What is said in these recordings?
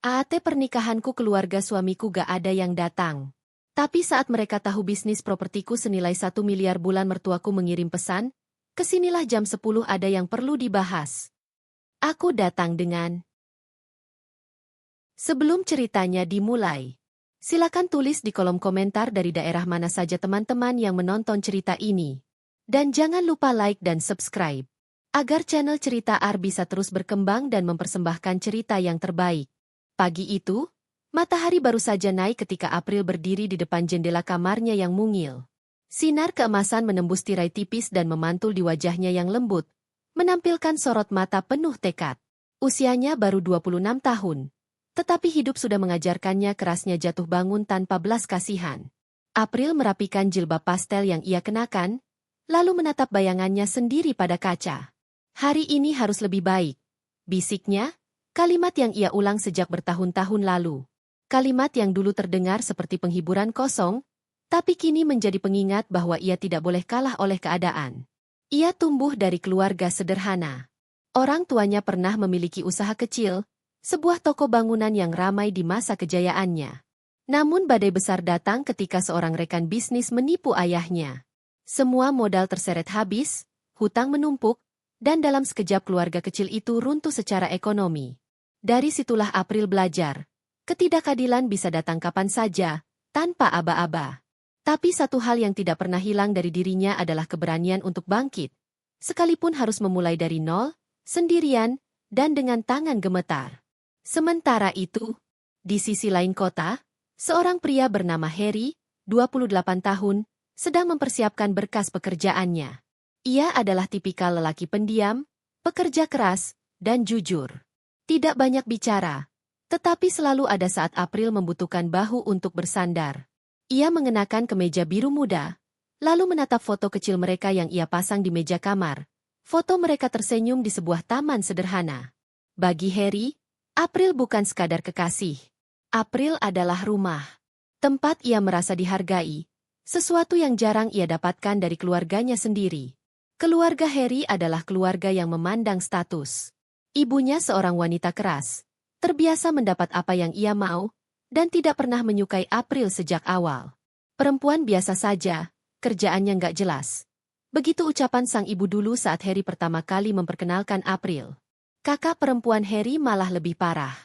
AAT pernikahanku keluarga suamiku gak ada yang datang. Tapi saat mereka tahu bisnis propertiku senilai 1 miliar bulan mertuaku mengirim pesan, kesinilah jam 10 ada yang perlu dibahas. Aku datang dengan... Sebelum ceritanya dimulai, silakan tulis di kolom komentar dari daerah mana saja teman-teman yang menonton cerita ini. Dan jangan lupa like dan subscribe, agar channel Cerita AR bisa terus berkembang dan mempersembahkan cerita yang terbaik. Pagi itu, matahari baru saja naik ketika April berdiri di depan jendela kamarnya yang mungil. Sinar keemasan menembus tirai tipis dan memantul di wajahnya yang lembut, menampilkan sorot mata penuh tekad. Usianya baru 26 tahun. Tetapi hidup sudah mengajarkannya kerasnya jatuh bangun tanpa belas kasihan. April merapikan jilbab pastel yang ia kenakan, lalu menatap bayangannya sendiri pada kaca. Hari ini harus lebih baik, bisiknya, kalimat yang ia ulang sejak bertahun-tahun lalu. Kalimat yang dulu terdengar seperti penghiburan kosong, tapi kini menjadi pengingat bahwa ia tidak boleh kalah oleh keadaan. Ia tumbuh dari keluarga sederhana. Orang tuanya pernah memiliki usaha kecil, sebuah toko bangunan yang ramai di masa kejayaannya. Namun badai besar datang ketika seorang rekan bisnis menipu ayahnya. Semua modal terseret habis, hutang menumpuk, dan dalam sekejap keluarga kecil itu runtuh secara ekonomi. Dari situlah April belajar, ketidakadilan bisa datang kapan saja, tanpa aba-aba. Tapi satu hal yang tidak pernah hilang dari dirinya adalah keberanian untuk bangkit, sekalipun harus memulai dari nol, sendirian, dan dengan tangan gemetar. Sementara itu, di sisi lain kota, seorang pria bernama Harry, 28 tahun, sedang mempersiapkan berkas pekerjaannya. Ia adalah tipikal lelaki pendiam, pekerja keras, dan jujur. Tidak banyak bicara, tetapi selalu ada saat April membutuhkan bahu untuk bersandar. Ia mengenakan kemeja biru muda, lalu menatap foto kecil mereka yang ia pasang di meja kamar. Foto mereka tersenyum di sebuah taman sederhana. Bagi Harry, April bukan sekadar kekasih. April adalah rumah. Tempat ia merasa dihargai, sesuatu yang jarang ia dapatkan dari keluarganya sendiri. Keluarga Harry adalah keluarga yang memandang status. Ibunya seorang wanita keras, terbiasa mendapat apa yang ia mau, dan tidak pernah menyukai April sejak awal. Perempuan biasa saja, kerjaannya nggak jelas. Begitu ucapan sang ibu dulu saat Harry pertama kali memperkenalkan April. Kakak perempuan Harry malah lebih parah.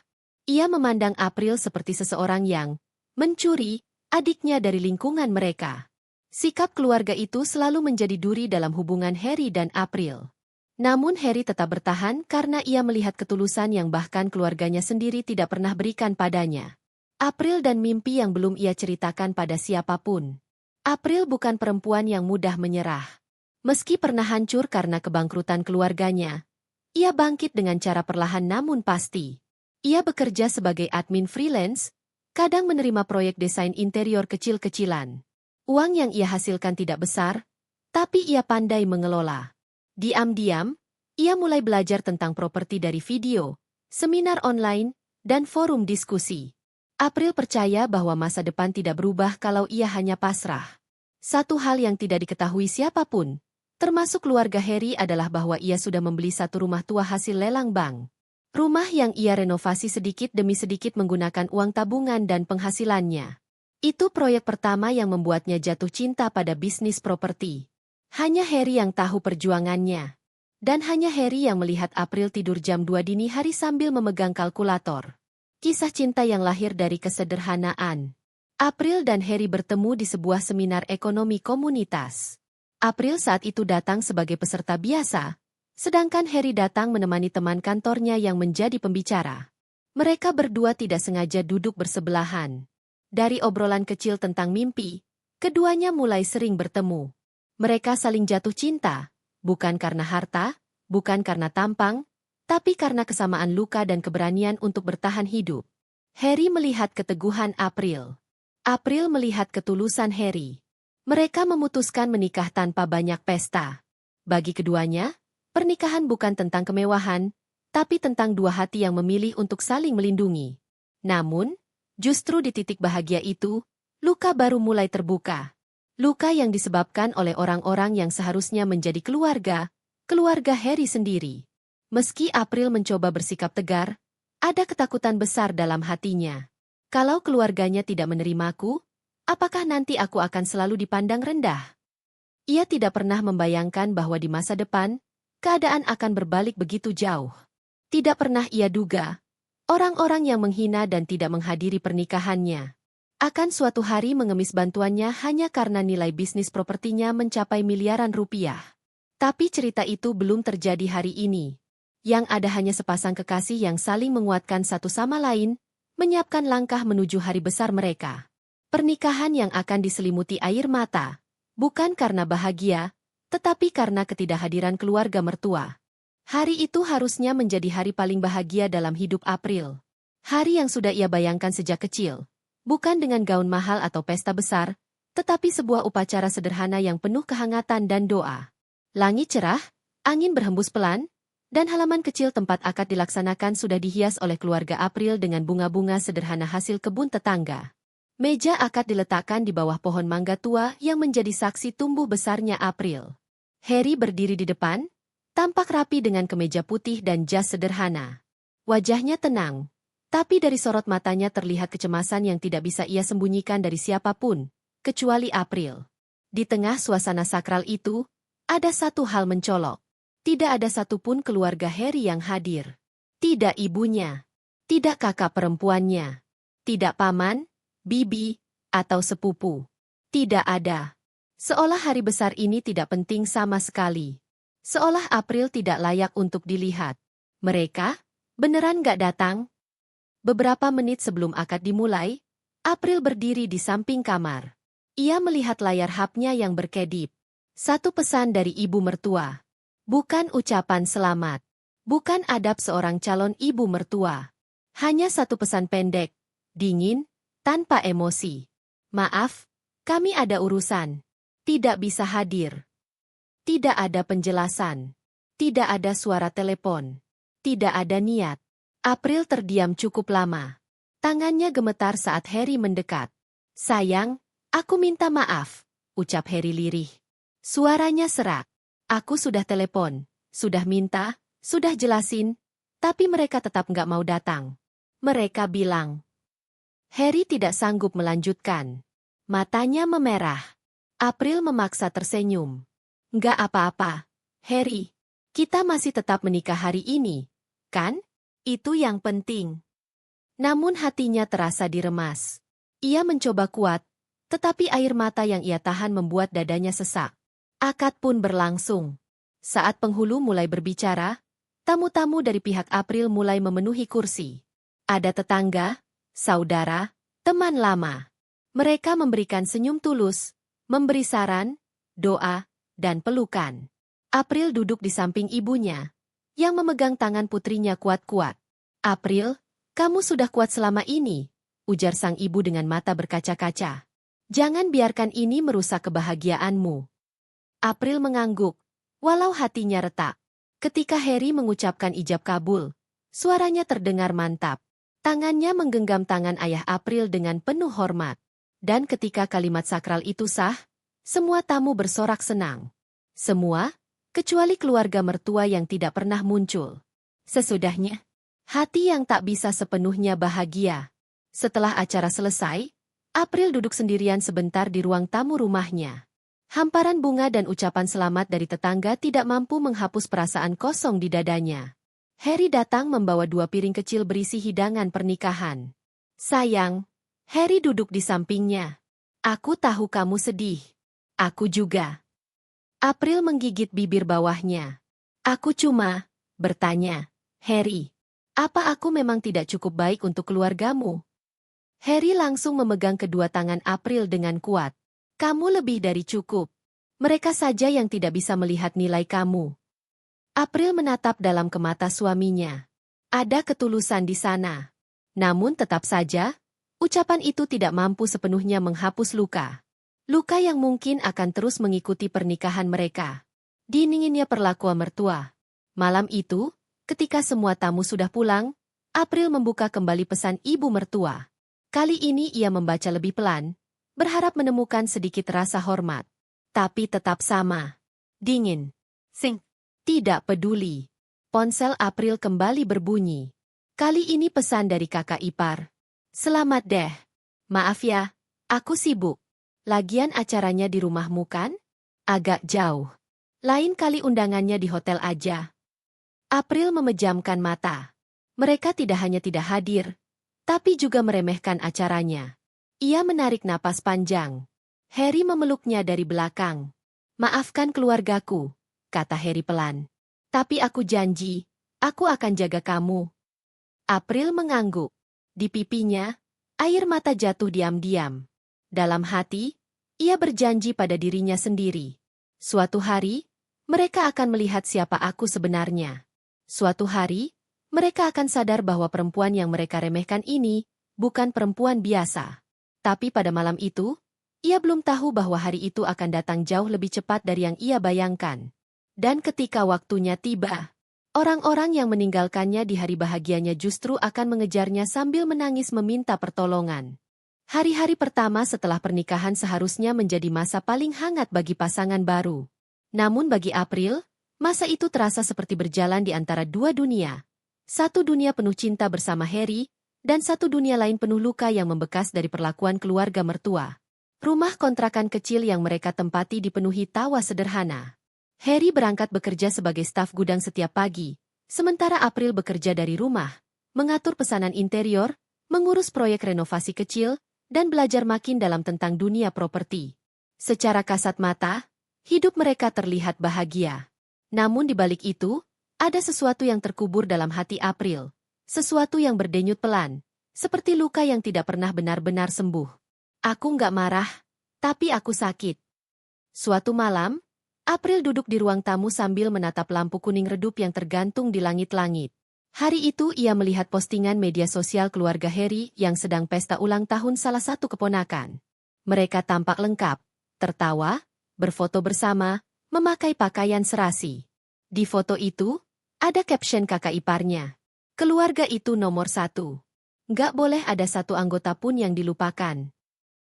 Ia memandang April seperti seseorang yang mencuri adiknya dari lingkungan mereka. Sikap keluarga itu selalu menjadi duri dalam hubungan Harry dan April. Namun Harry tetap bertahan karena ia melihat ketulusan yang bahkan keluarganya sendiri tidak pernah berikan padanya. April dan mimpi yang belum ia ceritakan pada siapapun. April bukan perempuan yang mudah menyerah. Meski pernah hancur karena kebangkrutan keluarganya, ia bangkit dengan cara perlahan namun pasti. Ia bekerja sebagai admin freelance, kadang menerima proyek desain interior kecil-kecilan. Uang yang ia hasilkan tidak besar, tapi ia pandai mengelola. Diam-diam, ia mulai belajar tentang properti dari video, seminar online, dan forum diskusi. April percaya bahwa masa depan tidak berubah kalau ia hanya pasrah. Satu hal yang tidak diketahui siapapun, termasuk keluarga Harry, adalah bahwa ia sudah membeli satu rumah tua hasil lelang bank. Rumah yang ia renovasi sedikit demi sedikit menggunakan uang tabungan dan penghasilannya. Itu proyek pertama yang membuatnya jatuh cinta pada bisnis properti. Hanya Harry yang tahu perjuangannya. Dan hanya Harry yang melihat April tidur jam 2 dini hari sambil memegang kalkulator. Kisah cinta yang lahir dari kesederhanaan. April dan Harry bertemu di sebuah seminar ekonomi komunitas. April saat itu datang sebagai peserta biasa, sedangkan Harry datang menemani teman kantornya yang menjadi pembicara. Mereka berdua tidak sengaja duduk bersebelahan. Dari obrolan kecil tentang mimpi, keduanya mulai sering bertemu. Mereka saling jatuh cinta, bukan karena harta, bukan karena tampang, tapi karena kesamaan luka dan keberanian untuk bertahan hidup. Harry melihat keteguhan April. April melihat ketulusan Harry. Mereka memutuskan menikah tanpa banyak pesta. Bagi keduanya, pernikahan bukan tentang kemewahan, tapi tentang dua hati yang memilih untuk saling melindungi. Namun, justru di titik bahagia itu, luka baru mulai terbuka. Luka yang disebabkan oleh orang-orang yang seharusnya menjadi keluarga Harry sendiri. Meski April mencoba bersikap tegar, Ada ketakutan besar dalam hatinya. Kalau keluarganya tidak menerimaku, apakah nanti aku akan selalu dipandang rendah? Ia tidak pernah membayangkan bahwa di masa depan, keadaan akan berbalik begitu jauh. Tidak pernah ia duga, orang-orang yang menghina dan tidak menghadiri pernikahannya akan suatu hari mengemis bantuannya hanya karena nilai bisnis propertinya mencapai miliaran rupiah. Tapi cerita itu belum terjadi hari ini. Yang ada hanya sepasang kekasih yang saling menguatkan satu sama lain, menyiapkan langkah menuju hari besar mereka. Pernikahan yang akan diselimuti air mata. Bukan karena bahagia, tetapi karena ketidakhadiran keluarga mertua. Hari itu harusnya menjadi hari paling bahagia dalam hidup April. Hari yang sudah ia bayangkan sejak kecil. Bukan dengan gaun mahal atau pesta besar, tetapi sebuah upacara sederhana yang penuh kehangatan dan doa. Langit cerah, angin berhembus pelan, dan halaman kecil tempat akad dilaksanakan sudah dihias oleh keluarga April dengan bunga-bunga sederhana hasil kebun tetangga. Meja akad diletakkan di bawah pohon mangga tua yang menjadi saksi tumbuh besarnya April. Harry berdiri di depan, tampak rapi dengan kemeja putih dan jas sederhana. Wajahnya tenang, tapi dari sorot matanya terlihat kecemasan yang tidak bisa ia sembunyikan dari siapapun, kecuali April. Di tengah suasana sakral itu, ada satu hal mencolok. Tidak ada satupun keluarga Harry yang hadir. Tidak ibunya, tidak kakak perempuannya, tidak paman, bibi, atau sepupu. Tidak ada. Seolah hari besar ini tidak penting sama sekali. Seolah April tidak layak untuk dilihat. Mereka, beneran gak datang? Beberapa menit sebelum akad dimulai, April berdiri di samping kamar. Ia melihat layar HP-nya yang berkedip. Satu pesan dari ibu mertua. Bukan ucapan selamat. Bukan adab seorang calon ibu mertua. Hanya satu pesan pendek, dingin, tanpa emosi. Maaf, kami ada urusan. Tidak bisa hadir. Tidak ada penjelasan. Tidak ada suara telepon. Tidak ada niat. April terdiam cukup lama. Tangannya gemetar saat Harry mendekat. Sayang, aku minta maaf, ucap Harry lirih. Suaranya serak. Aku sudah telepon, sudah minta, sudah jelasin, tapi mereka tetap nggak mau datang. Mereka bilang. Harry tidak sanggup melanjutkan. Matanya memerah. April memaksa tersenyum. Nggak apa-apa, Harry. Kita masih tetap menikah hari ini, kan? Itu yang penting. Namun hatinya terasa diremas. Ia mencoba kuat, tetapi air mata yang ia tahan membuat dadanya sesak. Akad pun berlangsung. Saat penghulu mulai berbicara, tamu-tamu dari pihak April mulai memenuhi kursi. Ada tetangga, saudara, teman lama. Mereka memberikan senyum tulus, memberi saran, doa, dan pelukan. April duduk di samping ibunya, yang memegang tangan putrinya kuat-kuat. April, kamu sudah kuat selama ini, ujar sang ibu dengan mata berkaca-kaca. Jangan biarkan ini merusak kebahagiaanmu. April mengangguk, walau hatinya retak. Ketika Harry mengucapkan ijab kabul, suaranya terdengar mantap. Tangannya menggenggam tangan ayah April dengan penuh hormat. Dan ketika kalimat sakral itu sah, semua tamu bersorak senang. Semua, kecuali keluarga mertua yang tidak pernah muncul. Sesudahnya, hati yang tak bisa sepenuhnya bahagia. Setelah acara selesai, April duduk sendirian sebentar di ruang tamu rumahnya. Hamparan bunga dan ucapan selamat dari tetangga tidak mampu menghapus perasaan kosong di dadanya. Harry datang membawa 2 piring kecil berisi hidangan pernikahan. Sayang, Harry duduk di sampingnya. Aku tahu kamu sedih. Aku juga. April menggigit bibir bawahnya. Aku cuma bertanya, Harry, apa aku memang tidak cukup baik untuk keluargamu? Harry langsung memegang kedua tangan April dengan kuat. Kamu lebih dari cukup. Mereka saja yang tidak bisa melihat nilai kamu. April menatap dalam ke mata suaminya. Ada ketulusan di sana. Namun tetap saja, ucapan itu tidak mampu sepenuhnya menghapus luka. Luka yang mungkin akan terus mengikuti pernikahan mereka. Dinginnya perlakuan mertua. Malam itu, ketika semua tamu sudah pulang, April membuka kembali pesan ibu mertua. Kali ini ia membaca lebih pelan, berharap menemukan sedikit rasa hormat. Tapi tetap sama. Dingin. Sing. Tidak peduli. Ponsel April kembali berbunyi. Kali ini pesan dari kakak ipar. Selamat deh. Maaf ya, aku sibuk. Lagian acaranya di rumahmu kan? Agak jauh. Lain kali undangannya di hotel aja. April memejamkan mata. Mereka tidak hanya tidak hadir, tapi juga meremehkan acaranya. Ia menarik napas panjang. Harry memeluknya dari belakang. Maafkan keluargaku, kata Harry pelan. Tapi aku janji, aku akan jaga kamu. April mengangguk. Di pipinya, air mata jatuh diam-diam. Dalam hati, ia berjanji pada dirinya sendiri. Suatu hari, mereka akan melihat siapa aku sebenarnya. Suatu hari, mereka akan sadar bahwa perempuan yang mereka remehkan ini bukan perempuan biasa. Tapi pada malam itu, ia belum tahu bahwa hari itu akan datang jauh lebih cepat dari yang ia bayangkan. Dan ketika waktunya tiba, orang-orang yang meninggalkannya di hari bahagianya justru akan mengejarnya sambil menangis meminta pertolongan. Hari-hari pertama setelah pernikahan seharusnya menjadi masa paling hangat bagi pasangan baru. Namun bagi April, masa itu terasa seperti berjalan di antara dua dunia. Satu dunia penuh cinta bersama Harry, dan satu dunia lain penuh luka yang membekas dari perlakuan keluarga mertua. Rumah kontrakan kecil yang mereka tempati dipenuhi tawa sederhana. Harry berangkat bekerja sebagai staf gudang setiap pagi, sementara April bekerja dari rumah, mengatur pesanan interior, mengurus proyek renovasi kecil, dan belajar makin dalam tentang dunia properti. Secara kasat mata, hidup mereka terlihat bahagia. Namun di balik itu, ada sesuatu yang terkubur dalam hati April, sesuatu yang berdenyut pelan, seperti luka yang tidak pernah benar-benar sembuh. Aku nggak marah, tapi aku sakit. Suatu malam, April duduk di ruang tamu sambil menatap lampu kuning redup yang tergantung di langit-langit. Hari itu ia melihat postingan media sosial keluarga Harry yang sedang pesta ulang tahun salah satu keponakan. Mereka tampak lengkap, tertawa, berfoto bersama, memakai pakaian serasi. Di foto itu, ada caption kakak iparnya. Keluarga itu nomor 1. Nggak boleh ada satu anggota pun yang dilupakan.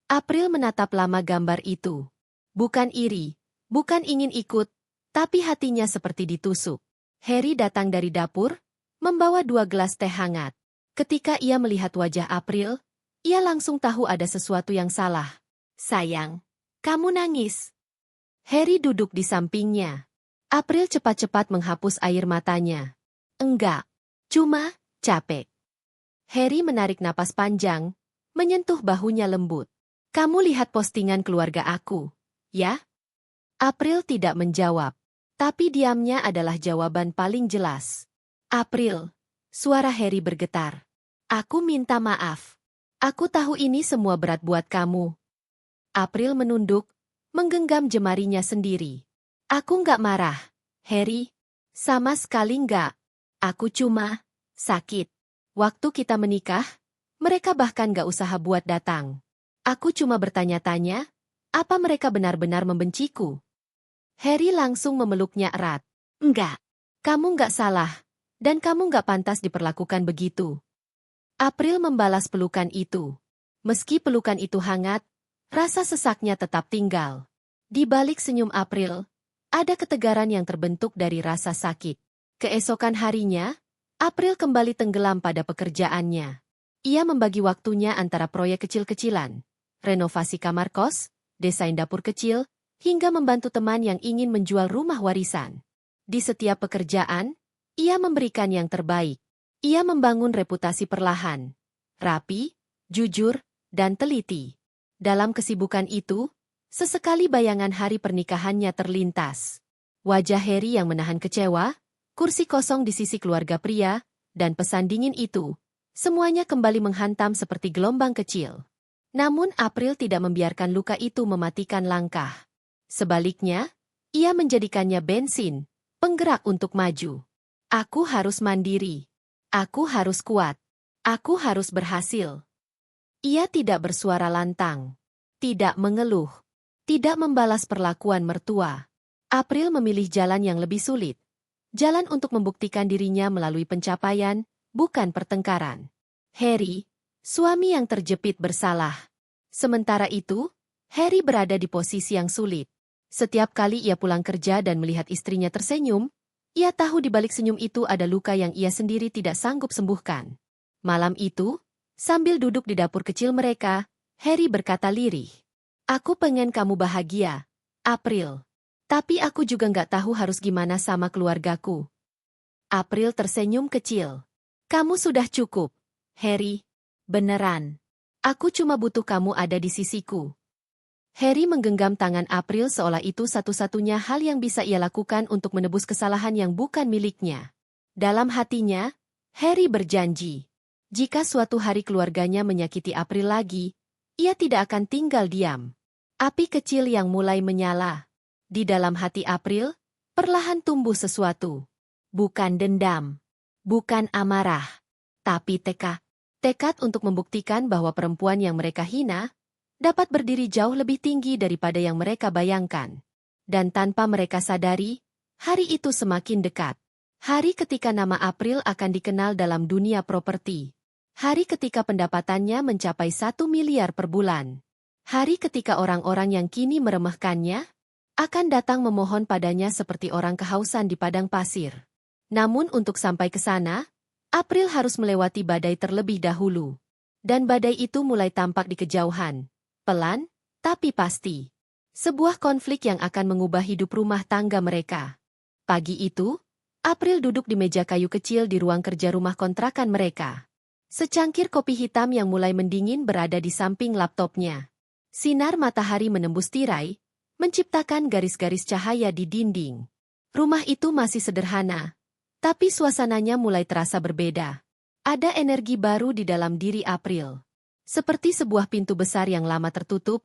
April menatap lama gambar itu. Bukan iri. Bukan ingin ikut, tapi hatinya seperti ditusuk. Harry datang dari dapur, membawa 2 gelas teh hangat. Ketika ia melihat wajah April, ia langsung tahu ada sesuatu yang salah. Sayang, kamu nangis. Harry duduk di sampingnya. April cepat-cepat menghapus air matanya. Enggak, cuma capek. Harry menarik napas panjang, menyentuh bahunya lembut. Kamu lihat postingan keluarga aku, ya? April tidak menjawab, tapi diamnya adalah jawaban paling jelas. April, suara Harry bergetar. Aku minta maaf. Aku tahu ini semua berat buat kamu. April menunduk, menggenggam jemarinya sendiri. Aku nggak marah, Harry. Sama sekali nggak. Aku cuma sakit. Waktu kita menikah, mereka bahkan nggak usaha buat datang. Aku cuma bertanya-tanya, apa mereka benar-benar membenciku? Harry langsung memeluknya erat. Enggak, kamu nggak salah, dan kamu nggak pantas diperlakukan begitu. April membalas pelukan itu. Meski pelukan itu hangat, rasa sesaknya tetap tinggal. Di balik senyum April, ada ketegaran yang terbentuk dari rasa sakit. Keesokan harinya, April kembali tenggelam pada pekerjaannya. Ia membagi waktunya antara proyek kecil-kecilan, renovasi kamar kos, desain dapur kecil, hingga membantu teman yang ingin menjual rumah warisan. Di setiap pekerjaan, ia memberikan yang terbaik. Ia membangun reputasi perlahan, rapi, jujur, dan teliti. Dalam kesibukan itu, sesekali bayangan hari pernikahannya terlintas. Wajah Harry yang menahan kecewa, kursi kosong di sisi keluarga pria, dan pesan dingin itu, semuanya kembali menghantam seperti gelombang kecil. Namun April tidak membiarkan luka itu mematikan langkah. Sebaliknya, ia menjadikannya bensin, penggerak untuk maju. Aku harus mandiri. Aku harus kuat. Aku harus berhasil. Ia tidak bersuara lantang. Tidak mengeluh. Tidak membalas perlakuan mertua. April memilih jalan yang lebih sulit. Jalan untuk membuktikan dirinya melalui pencapaian, bukan pertengkaran. Harry, suami yang terjepit bersalah. Sementara itu, Harry berada di posisi yang sulit. Setiap kali ia pulang kerja dan melihat istrinya tersenyum, Ia tahu di balik senyum itu ada luka yang ia sendiri tidak sanggup sembuhkan. Malam itu, sambil duduk di dapur kecil mereka, Harry berkata lirih. Aku pengen kamu bahagia, April. Tapi aku juga nggak tahu harus gimana sama keluargaku. April tersenyum kecil. Kamu sudah cukup, Harry. Beneran. Aku cuma butuh kamu ada di sisiku. Harry menggenggam tangan April seolah itu satu-satunya hal yang bisa ia lakukan untuk menebus kesalahan yang bukan miliknya. Dalam hatinya, Harry berjanji. Jika suatu hari keluarganya menyakiti April lagi, ia tidak akan tinggal diam. Api kecil yang mulai menyala. Di dalam hati April, perlahan tumbuh sesuatu. Bukan dendam. Bukan amarah. Tapi tekad untuk membuktikan bahwa perempuan yang mereka hina dapat berdiri jauh lebih tinggi daripada yang mereka bayangkan. Dan tanpa mereka sadari, hari itu semakin dekat. Hari ketika nama April akan dikenal dalam dunia properti. Hari ketika pendapatannya mencapai 1 miliar per bulan. Hari ketika orang-orang yang kini meremehkannya akan datang memohon padanya seperti orang kehausan di padang pasir. Namun untuk sampai ke sana, April harus melewati badai terlebih dahulu. Dan badai itu mulai tampak di kejauhan. Pelan, tapi pasti. Sebuah konflik yang akan mengubah hidup rumah tangga mereka. Pagi itu, April duduk di meja kayu kecil di ruang kerja rumah kontrakan mereka. Secangkir kopi hitam yang mulai mendingin berada di samping laptopnya. Sinar matahari menembus tirai, menciptakan garis-garis cahaya di dinding. Rumah itu masih sederhana, tapi suasananya mulai terasa berbeda. Ada energi baru di dalam diri April. Seperti sebuah pintu besar yang lama tertutup,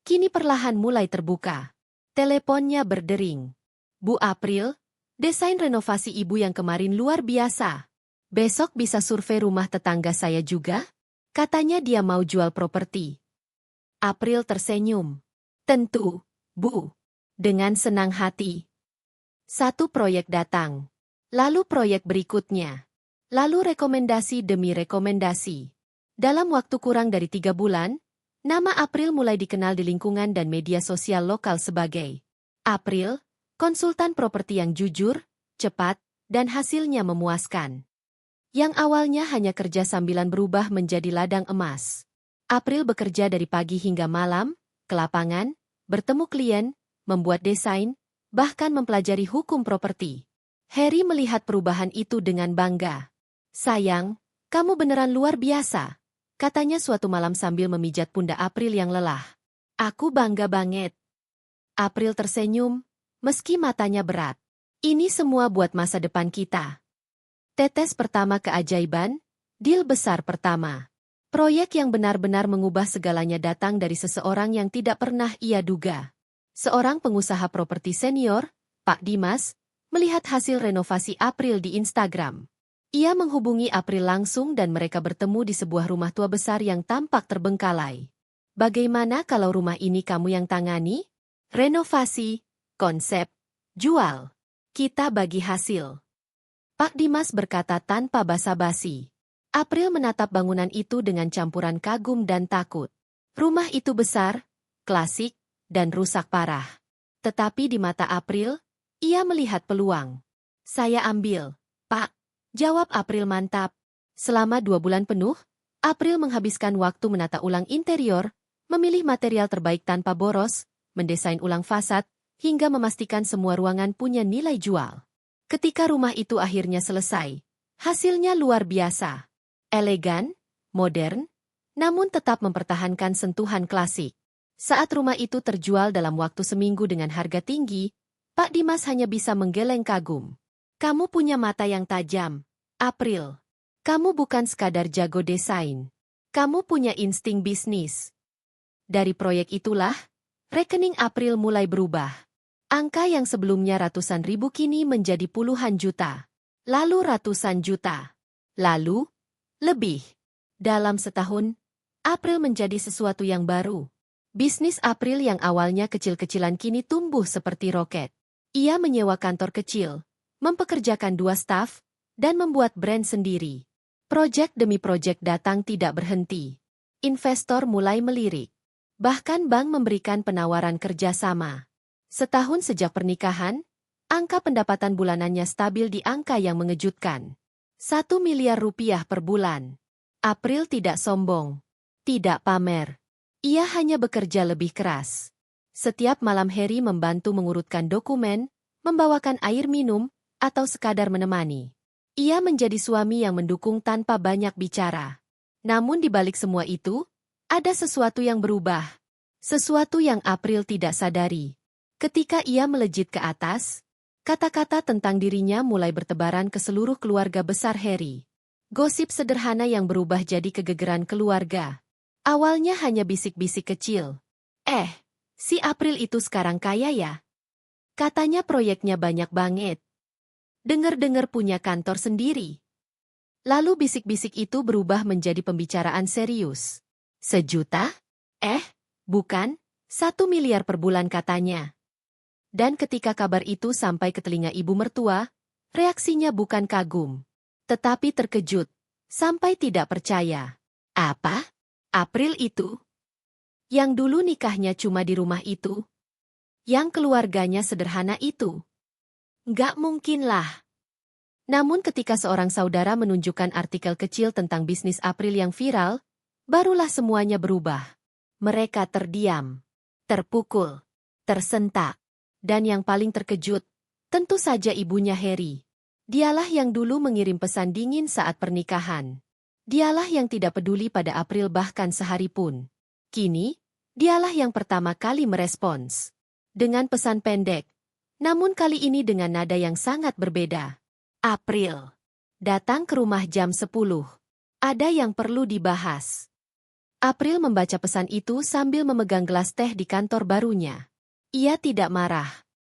kini perlahan mulai terbuka. Teleponnya berdering. Bu April, desain renovasi ibu yang kemarin luar biasa. Besok bisa survei rumah tetangga saya juga? Katanya dia mau jual properti. April tersenyum. Tentu, Bu. Dengan senang hati. Satu proyek datang. Lalu proyek berikutnya. Lalu rekomendasi demi rekomendasi. Dalam waktu kurang dari 3 bulan, nama April mulai dikenal di lingkungan dan media sosial lokal sebagai April, konsultan properti yang jujur, cepat, dan hasilnya memuaskan. Yang awalnya hanya kerja sambilan berubah menjadi ladang emas. April bekerja dari pagi hingga malam, ke lapangan, bertemu klien, membuat desain, bahkan mempelajari hukum properti. Harry melihat perubahan itu dengan bangga. Sayang, kamu beneran luar biasa, katanya suatu malam sambil memijat pundak April yang lelah. Aku bangga banget. April tersenyum, meski matanya berat. Ini semua buat masa depan kita. Tetes pertama keajaiban, deal besar pertama. Proyek yang benar-benar mengubah segalanya datang dari seseorang yang tidak pernah ia duga. Seorang pengusaha properti senior, Pak Dimas, melihat hasil renovasi April di Instagram. Ia menghubungi April langsung dan mereka bertemu di sebuah rumah tua besar yang tampak terbengkalai. Bagaimana kalau rumah ini kamu yang tangani? Renovasi, konsep, jual. Kita bagi hasil. Pak Dimas berkata tanpa basa-basi. April menatap bangunan itu dengan campuran kagum dan takut. Rumah itu besar, klasik, dan rusak parah. Tetapi di mata April, ia melihat peluang. Saya ambil, Pak. Jawab April mantap. Selama 2 bulan penuh, April menghabiskan waktu menata ulang interior, memilih material terbaik tanpa boros, mendesain ulang fasad, hingga memastikan semua ruangan punya nilai jual. Ketika rumah itu akhirnya selesai, hasilnya luar biasa. Elegan, modern, namun tetap mempertahankan sentuhan klasik. Saat rumah itu terjual dalam waktu seminggu dengan harga tinggi, Pak Dimas hanya bisa menggeleng kagum. Kamu punya mata yang tajam, April. Kamu bukan sekadar jago desain. Kamu punya insting bisnis. Dari proyek itulah, rekening April mulai berubah. Angka yang sebelumnya ratusan ribu kini menjadi puluhan juta. Lalu ratusan juta. Lalu, lebih. Dalam setahun, April menjadi sesuatu yang baru. Bisnis April yang awalnya kecil-kecilan kini tumbuh seperti roket. Ia menyewa kantor kecil, mempekerjakan 2 staf, dan membuat brand sendiri. Projek demi projek datang tidak berhenti. Investor mulai melirik. Bahkan bank memberikan penawaran kerjasama. Setahun sejak pernikahan, Angka pendapatan bulanannya stabil di angka yang mengejutkan. 1 miliar rupiah per bulan. April tidak sombong. Tidak pamer. Ia hanya bekerja lebih keras. Setiap malam Harry membantu mengurutkan dokumen, membawakan air minum, atau sekadar menemani. Ia menjadi suami yang mendukung tanpa banyak bicara. Namun di balik semua itu, ada sesuatu yang berubah. Sesuatu yang April tidak sadari. Ketika ia melejit ke atas, kata-kata tentang dirinya mulai bertebaran ke seluruh keluarga besar Harry. Gosip sederhana yang berubah jadi kegegeran keluarga. Awalnya hanya bisik-bisik kecil. Si April itu sekarang kaya ya? Katanya proyeknya banyak banget. Dengar-dengar punya kantor sendiri. Lalu bisik-bisik itu berubah menjadi pembicaraan serius. 1 juta? Bukan, 1 miliar per bulan katanya. Dan ketika kabar itu sampai ke telinga ibu mertua, reaksinya bukan kagum, tetapi terkejut, sampai tidak percaya. Apa? April itu? Yang dulu nikahnya cuma di rumah itu? Yang keluarganya sederhana itu? Nggak mungkinlah. Namun ketika seorang saudara menunjukkan artikel kecil tentang bisnis April yang viral, barulah semuanya berubah. Mereka terdiam, terpukul, tersentak. Dan yang paling terkejut, tentu saja ibunya Harry. Dialah yang dulu mengirim pesan dingin saat pernikahan. Dialah yang tidak peduli pada April bahkan sehari pun. Kini, dialah yang pertama kali merespons. Dengan pesan pendek, namun kali ini dengan nada yang sangat berbeda. April. Datang ke rumah jam 10. Ada yang perlu dibahas. April membaca pesan itu sambil memegang gelas teh di kantor barunya. Ia tidak marah,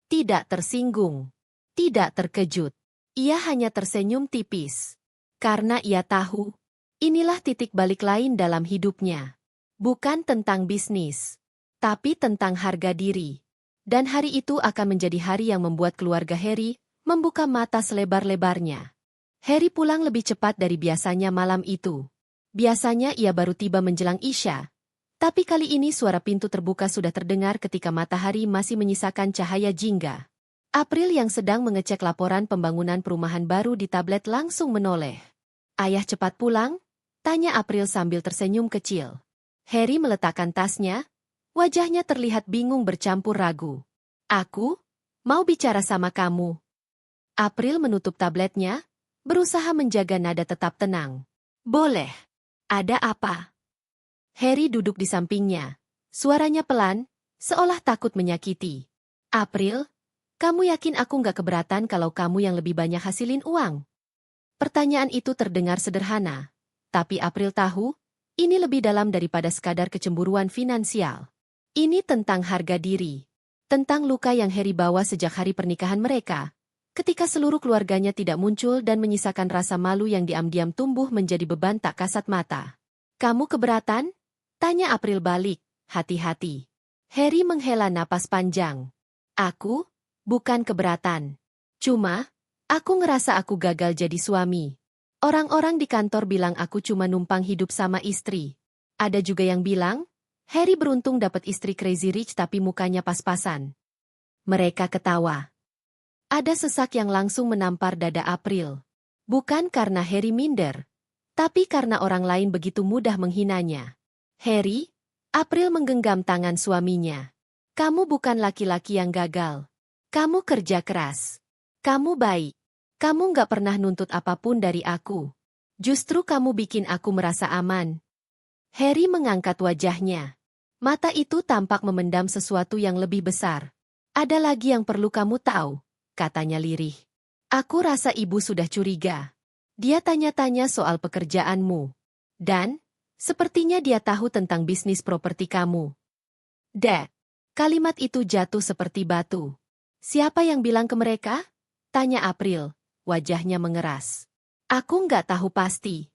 tidak tersinggung, tidak terkejut. Ia hanya tersenyum tipis. Karena ia tahu, inilah titik balik lain dalam hidupnya. Bukan tentang bisnis, tapi tentang harga diri. Dan hari itu akan menjadi hari yang membuat keluarga Harry membuka mata selebar-lebarnya. Harry pulang lebih cepat dari biasanya malam itu. Biasanya ia baru tiba menjelang Isya. Tapi kali ini suara pintu terbuka sudah terdengar ketika matahari masih menyisakan cahaya jingga. April yang sedang mengecek laporan pembangunan perumahan baru di tablet langsung menoleh. Ayah cepat pulang? Tanya April sambil tersenyum kecil. Harry meletakkan tasnya, wajahnya terlihat bingung bercampur ragu. Aku mau bicara sama kamu. April menutup tabletnya, berusaha menjaga nada tetap tenang. Boleh. Ada apa? Harry duduk di sampingnya. Suaranya pelan, seolah takut menyakiti. April, kamu yakin aku nggak keberatan kalau kamu yang lebih banyak hasilin uang? Pertanyaan itu terdengar sederhana. Tapi April tahu, ini lebih dalam daripada sekadar kecemburuan finansial. Ini tentang harga diri. Tentang luka yang Harry bawa sejak hari pernikahan mereka. Ketika seluruh keluarganya tidak muncul dan menyisakan rasa malu yang diam-diam tumbuh menjadi beban tak kasat mata. Kamu keberatan? Tanya April balik, hati-hati. Harry menghela napas panjang. Aku? Bukan keberatan. Cuma, aku ngerasa aku gagal jadi suami. Orang-orang di kantor bilang aku cuma numpang hidup sama istri. Ada juga yang bilang, Harry beruntung dapat istri crazy rich tapi mukanya pas-pasan. Mereka ketawa. Ada sesak yang langsung menampar dada April. Bukan karena Harry minder, tapi karena orang lain begitu mudah menghinanya. Harry, April menggenggam tangan suaminya. Kamu bukan laki-laki yang gagal. Kamu kerja keras. Kamu baik. Kamu nggak pernah nuntut apapun dari aku. Justru kamu bikin aku merasa aman. Harry mengangkat wajahnya. Mata itu tampak memendam sesuatu yang lebih besar. Ada lagi yang perlu kamu tahu, katanya lirih. Aku rasa ibu sudah curiga. Dia tanya-tanya soal pekerjaanmu. Dan, sepertinya dia tahu tentang bisnis properti kamu. Dad, kalimat itu jatuh seperti batu. Siapa yang bilang ke mereka? Tanya April, wajahnya mengeras. Aku nggak tahu pasti.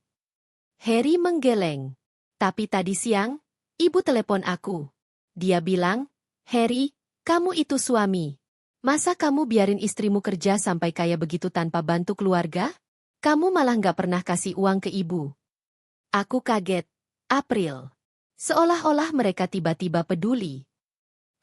Harry menggeleng. Tapi tadi siang, ibu telepon aku. Dia bilang, Harry, kamu itu suami. Masa kamu biarin istrimu kerja sampai kaya begitu tanpa bantu keluarga? Kamu malah nggak pernah kasih uang ke ibu. Aku kaget. April. Seolah-olah mereka tiba-tiba peduli.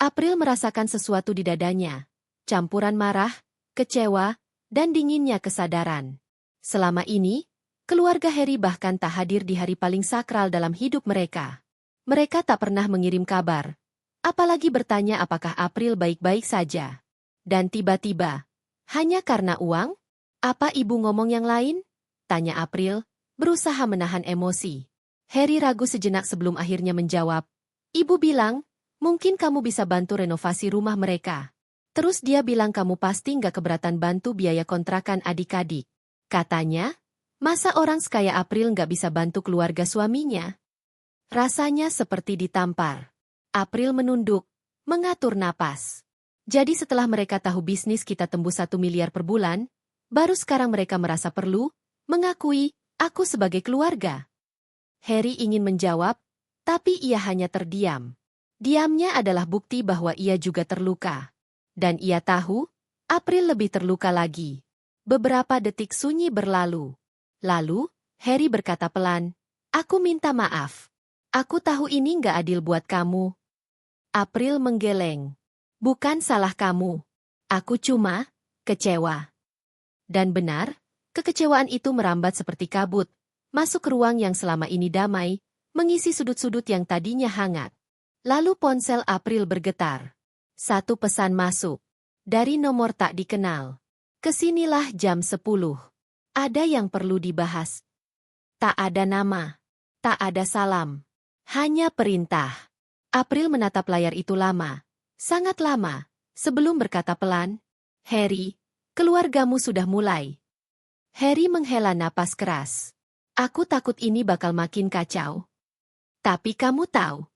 April merasakan sesuatu di dadanya. Campuran marah, kecewa, dan dinginnya kesadaran. Selama ini, keluarga Harry bahkan tak hadir di hari paling sakral dalam hidup mereka. Mereka tak pernah mengirim kabar, apalagi bertanya apakah April baik-baik saja. Dan tiba-tiba, hanya karena uang? Apa ibu ngomong yang lain? Tanya April, berusaha menahan emosi. Harry ragu sejenak sebelum akhirnya menjawab. Ibu bilang, mungkin kamu bisa bantu renovasi rumah mereka. Terus dia bilang kamu pasti nggak keberatan bantu biaya kontrakan adik-adik. Katanya, masa orang sekaya April nggak bisa bantu keluarga suaminya? Rasanya seperti ditampar. April menunduk, mengatur napas. Jadi setelah mereka tahu bisnis kita tembus 1 miliar per bulan, baru sekarang mereka merasa perlu mengakui aku sebagai keluarga. Harry ingin menjawab, tapi ia hanya terdiam. Diamnya adalah bukti bahwa ia juga terluka. Dan ia tahu, April lebih terluka lagi. Beberapa detik sunyi berlalu. Lalu, Harry berkata pelan, aku minta maaf. Aku tahu ini nggak adil buat kamu. April menggeleng. Bukan salah kamu. Aku cuma kecewa. Dan benar, kekecewaan itu merambat seperti kabut, masuk ke ruang yang selama ini damai, mengisi sudut-sudut yang tadinya hangat. Lalu ponsel April bergetar. Satu pesan masuk. Dari nomor tak dikenal. Kesinilah jam 10. Ada yang perlu dibahas. Tak ada nama. Tak ada salam. Hanya perintah. April menatap layar itu lama. Sangat lama. Sebelum berkata pelan. Harry, keluargamu sudah mulai. Harry menghela napas keras. Aku takut ini bakal makin kacau. Tapi kamu tahu.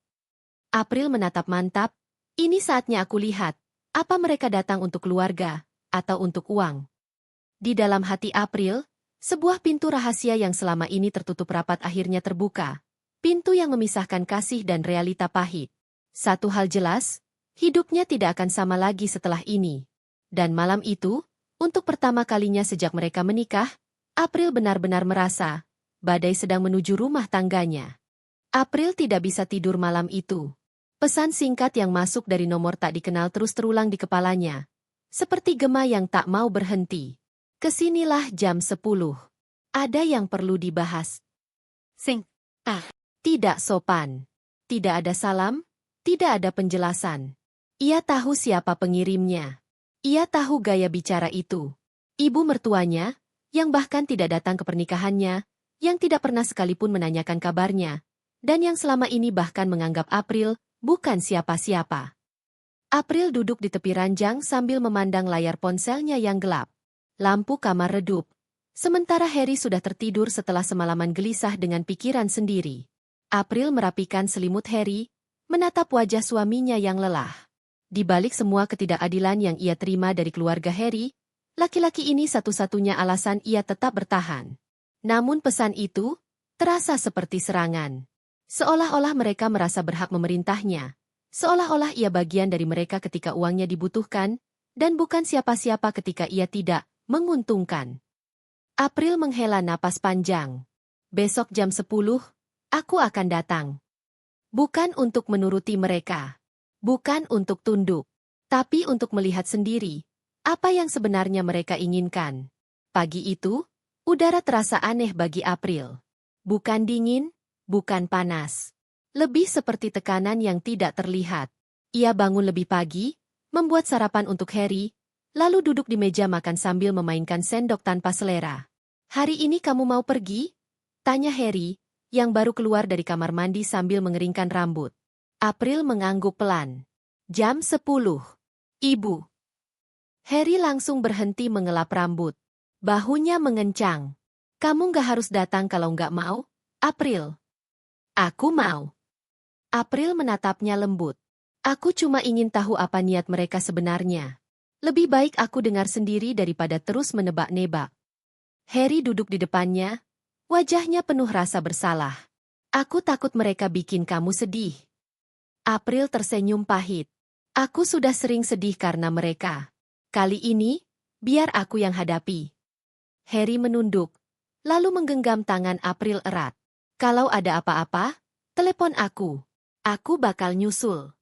April menatap mantap. Ini saatnya aku lihat, apa mereka datang untuk keluarga, atau untuk uang. Di dalam hati April, sebuah pintu rahasia yang selama ini tertutup rapat akhirnya terbuka. Pintu yang memisahkan kasih dan realita pahit. Satu hal jelas, hidupnya tidak akan sama lagi setelah ini. Dan malam itu, untuk pertama kalinya sejak mereka menikah, April benar-benar merasa, badai sedang menuju rumah tangganya. April tidak bisa tidur malam itu. Pesan singkat yang masuk dari nomor tak dikenal terus terulang di kepalanya. Seperti gema yang tak mau berhenti. Kesinilah jam 10. Ada yang perlu dibahas. Tidak sopan. Tidak ada salam. Tidak ada penjelasan. Ia tahu siapa pengirimnya. Ia tahu gaya bicara itu. Ibu mertuanya, yang bahkan tidak datang ke pernikahannya, yang tidak pernah sekalipun menanyakan kabarnya, dan yang selama ini bahkan menganggap April bukan siapa-siapa. April duduk di tepi ranjang sambil memandang layar ponselnya yang gelap. Lampu kamar redup. Sementara Harry sudah tertidur setelah semalaman gelisah dengan pikiran sendiri. April merapikan selimut Harry, menatap wajah suaminya yang lelah. Di balik semua ketidakadilan yang ia terima dari keluarga Harry, laki-laki ini satu-satunya alasan ia tetap bertahan. Namun pesan itu terasa seperti serangan. Seolah-olah mereka merasa berhak memerintahnya. Seolah-olah ia bagian dari mereka ketika uangnya dibutuhkan, dan bukan siapa-siapa ketika ia tidak menguntungkan. April menghela napas panjang. Besok jam 10, aku akan datang. Bukan untuk menuruti mereka. Bukan untuk tunduk. Tapi untuk melihat sendiri, apa yang sebenarnya mereka inginkan. Pagi itu, udara terasa aneh bagi April. Bukan dingin, bukan panas. Lebih seperti tekanan yang tidak terlihat. Ia bangun lebih pagi, membuat sarapan untuk Harry, lalu duduk di meja makan sambil memainkan sendok tanpa selera. Hari ini kamu mau pergi? Tanya Harry, yang baru keluar dari kamar mandi sambil mengeringkan rambut. April mengangguk pelan. Jam 10. Ibu. Harry langsung berhenti mengelap rambut. Bahunya mengencang. Kamu nggak harus datang kalau nggak mau, April. Aku mau. April menatapnya lembut. Aku cuma ingin tahu apa niat mereka sebenarnya. Lebih baik aku dengar sendiri daripada terus menebak-nebak. Harry duduk di depannya, wajahnya penuh rasa bersalah. Aku takut mereka bikin kamu sedih. April tersenyum pahit. Aku sudah sering sedih karena mereka. Kali ini, biar aku yang hadapi. Harry menunduk, lalu menggenggam tangan April erat. Kalau ada apa-apa, telepon aku. Aku bakal nyusul.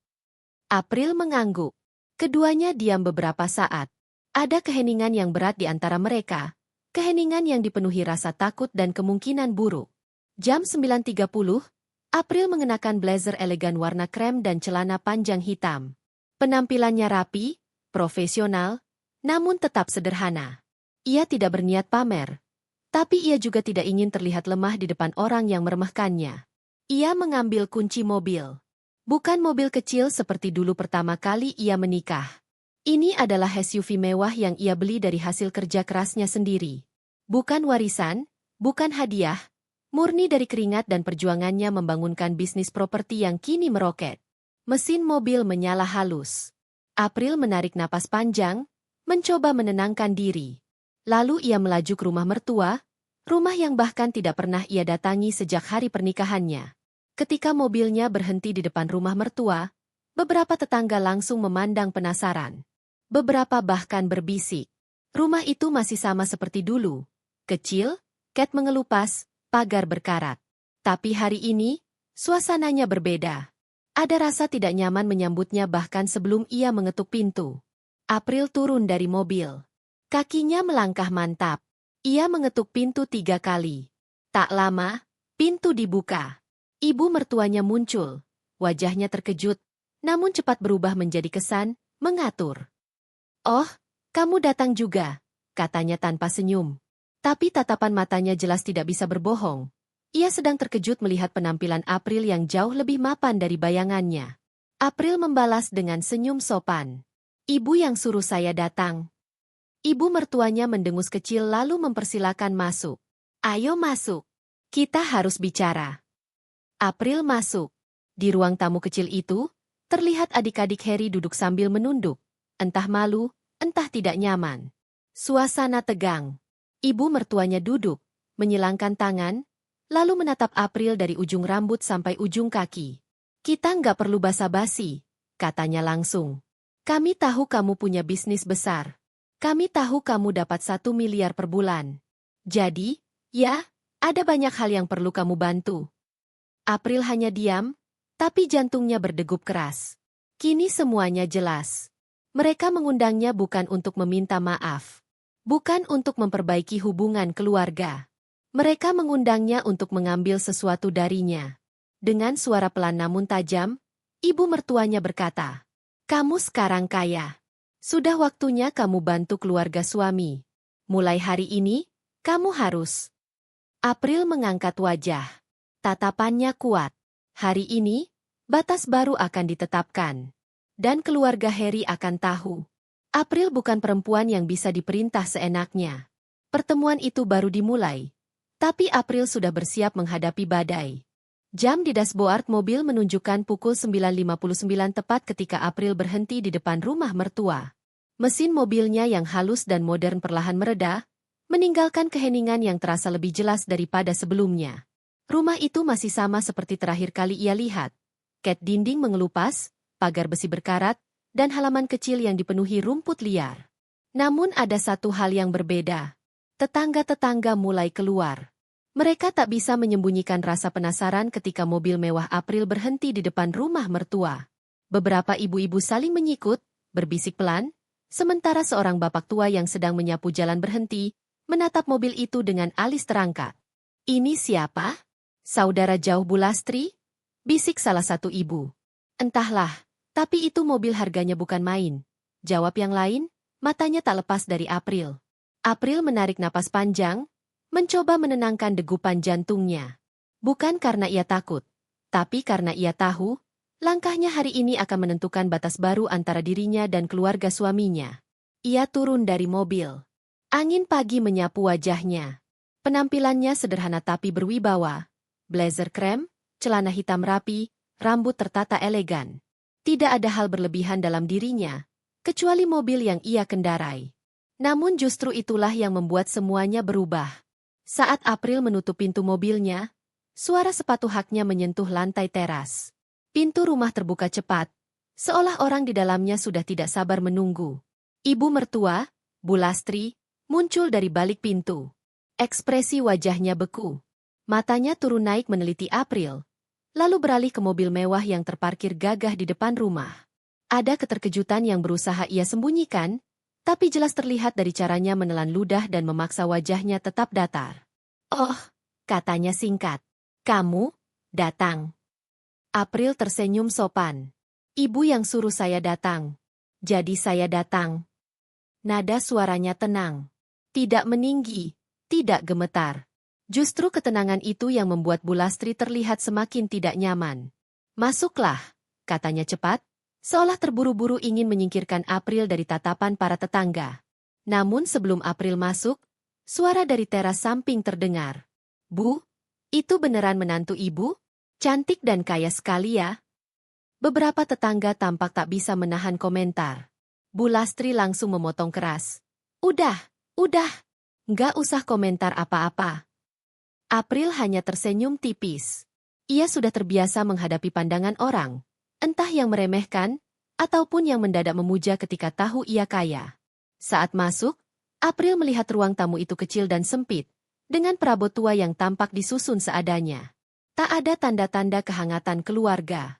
April mengangguk. Keduanya diam beberapa saat. Ada keheningan yang berat di antara mereka, keheningan yang dipenuhi rasa takut dan kemungkinan buruk. Jam 9.30, April mengenakan blazer elegan warna krem dan celana panjang hitam. Penampilannya rapi, profesional, namun tetap sederhana. Ia tidak berniat pamer, tapi ia juga tidak ingin terlihat lemah di depan orang yang meremehkannya. Ia mengambil kunci mobil. Bukan mobil kecil seperti dulu pertama kali ia menikah. Ini adalah SUV mewah yang ia beli dari hasil kerja kerasnya sendiri. Bukan warisan, bukan hadiah, murni dari keringat dan perjuangannya membangunkan bisnis properti yang kini meroket. Mesin mobil menyala halus. April menarik napas panjang, mencoba menenangkan diri. Lalu ia melaju ke rumah mertua, rumah yang bahkan tidak pernah ia datangi sejak hari pernikahannya. Ketika mobilnya berhenti di depan rumah mertua, beberapa tetangga langsung memandang penasaran. Beberapa bahkan berbisik. Rumah itu masih sama seperti dulu. Kecil, cat mengelupas, pagar berkarat. Tapi hari ini, suasananya berbeda. Ada rasa tidak nyaman menyambutnya bahkan sebelum ia mengetuk pintu. April turun dari mobil. Kakinya melangkah mantap. Ia mengetuk pintu 3 kali. Tak lama, pintu dibuka. Ibu mertuanya muncul. Wajahnya terkejut, namun cepat berubah menjadi kesan, mengatur. "Oh, kamu datang juga," katanya tanpa senyum. Tapi tatapan matanya jelas tidak bisa berbohong. Ia sedang terkejut melihat penampilan April yang jauh lebih mapan dari bayangannya. April membalas dengan senyum sopan. "Ibu yang suruh saya datang." Ibu mertuanya mendengus kecil lalu mempersilakan masuk. "Ayo masuk. Kita harus bicara." April masuk. Di ruang tamu kecil itu, terlihat adik-adik Harry duduk sambil menunduk. Entah malu, entah tidak nyaman. Suasana tegang. Ibu mertuanya duduk, menyilangkan tangan, lalu menatap April dari ujung rambut sampai ujung kaki. "Kita nggak perlu basa-basi," katanya langsung. "Kami tahu kamu punya bisnis besar. Kami tahu kamu dapat 1 miliar per bulan. Jadi, ya, ada banyak hal yang perlu kamu bantu." April hanya diam, tapi jantungnya berdegup keras. Kini semuanya jelas. Mereka mengundangnya bukan untuk meminta maaf. Bukan untuk memperbaiki hubungan keluarga. Mereka mengundangnya untuk mengambil sesuatu darinya. Dengan suara pelan namun tajam, ibu mertuanya berkata, "Kamu sekarang kaya. Sudah waktunya kamu bantu keluarga suami. Mulai hari ini, kamu harus." April mengangkat wajah. Tatapannya kuat. Hari ini, batas baru akan ditetapkan. Dan keluarga Harry akan tahu. April bukan perempuan yang bisa diperintah seenaknya. Pertemuan itu baru dimulai. Tapi April sudah bersiap menghadapi badai. Jam di dashboard mobil menunjukkan pukul 9.59 tepat ketika April berhenti di depan rumah mertua. Mesin mobilnya yang halus dan modern perlahan mereda, meninggalkan keheningan yang terasa lebih jelas daripada sebelumnya. Rumah itu masih sama seperti terakhir kali ia lihat. Cat dinding mengelupas, pagar besi berkarat, dan halaman kecil yang dipenuhi rumput liar. Namun ada satu hal yang berbeda. Tetangga-tetangga mulai keluar. Mereka tak bisa menyembunyikan rasa penasaran ketika mobil mewah April berhenti di depan rumah mertua. Beberapa ibu-ibu saling menyikut, berbisik pelan, sementara seorang bapak tua yang sedang menyapu jalan berhenti, menatap mobil itu dengan alis terangkat. "Ini siapa? Saudara jauh Bulastri?" bisik salah satu ibu. "Entahlah, tapi itu mobil harganya bukan main," jawab yang lain, matanya tak lepas dari April. April menarik napas panjang, mencoba menenangkan degupan jantungnya. Bukan karena ia takut, tapi karena ia tahu, langkahnya hari ini akan menentukan batas baru antara dirinya dan keluarga suaminya. Ia turun dari mobil. Angin pagi menyapu wajahnya. Penampilannya sederhana tapi berwibawa. Blazer krem, celana hitam rapi, rambut tertata elegan. Tidak ada hal berlebihan dalam dirinya, kecuali mobil yang ia kendarai. Namun justru itulah yang membuat semuanya berubah. Saat April menutup pintu mobilnya, suara sepatu haknya menyentuh lantai teras. Pintu rumah terbuka cepat, seolah orang di dalamnya sudah tidak sabar menunggu. Ibu mertua, Bulastri, muncul dari balik pintu. Ekspresi wajahnya beku. Matanya turun naik meneliti April, lalu beralih ke mobil mewah yang terparkir gagah di depan rumah. Ada keterkejutan yang berusaha ia sembunyikan, Tapi jelas terlihat dari caranya menelan ludah dan memaksa wajahnya tetap datar. "Oh," katanya singkat. "Kamu datang." April tersenyum sopan. "Ibu yang suruh saya datang. Jadi saya datang." Nada suaranya tenang. Tidak meninggi, tidak gemetar. Justru ketenangan itu yang membuat Bulastri terlihat semakin tidak nyaman. "Masuklah," katanya cepat, seolah terburu-buru ingin menyingkirkan April dari tatapan para tetangga. Namun sebelum April masuk, suara dari teras samping terdengar. "Bu, itu beneran menantu ibu? Cantik dan kaya sekali ya." Beberapa tetangga tampak tak bisa menahan komentar. Bulastri langsung memotong keras. Udah, nggak usah komentar apa-apa." April hanya tersenyum tipis. Ia sudah terbiasa menghadapi pandangan orang, entah yang meremehkan, ataupun yang mendadak memuja ketika tahu ia kaya. Saat masuk, April melihat ruang tamu itu kecil dan sempit, dengan perabot tua yang tampak disusun seadanya. Tak ada tanda-tanda kehangatan keluarga.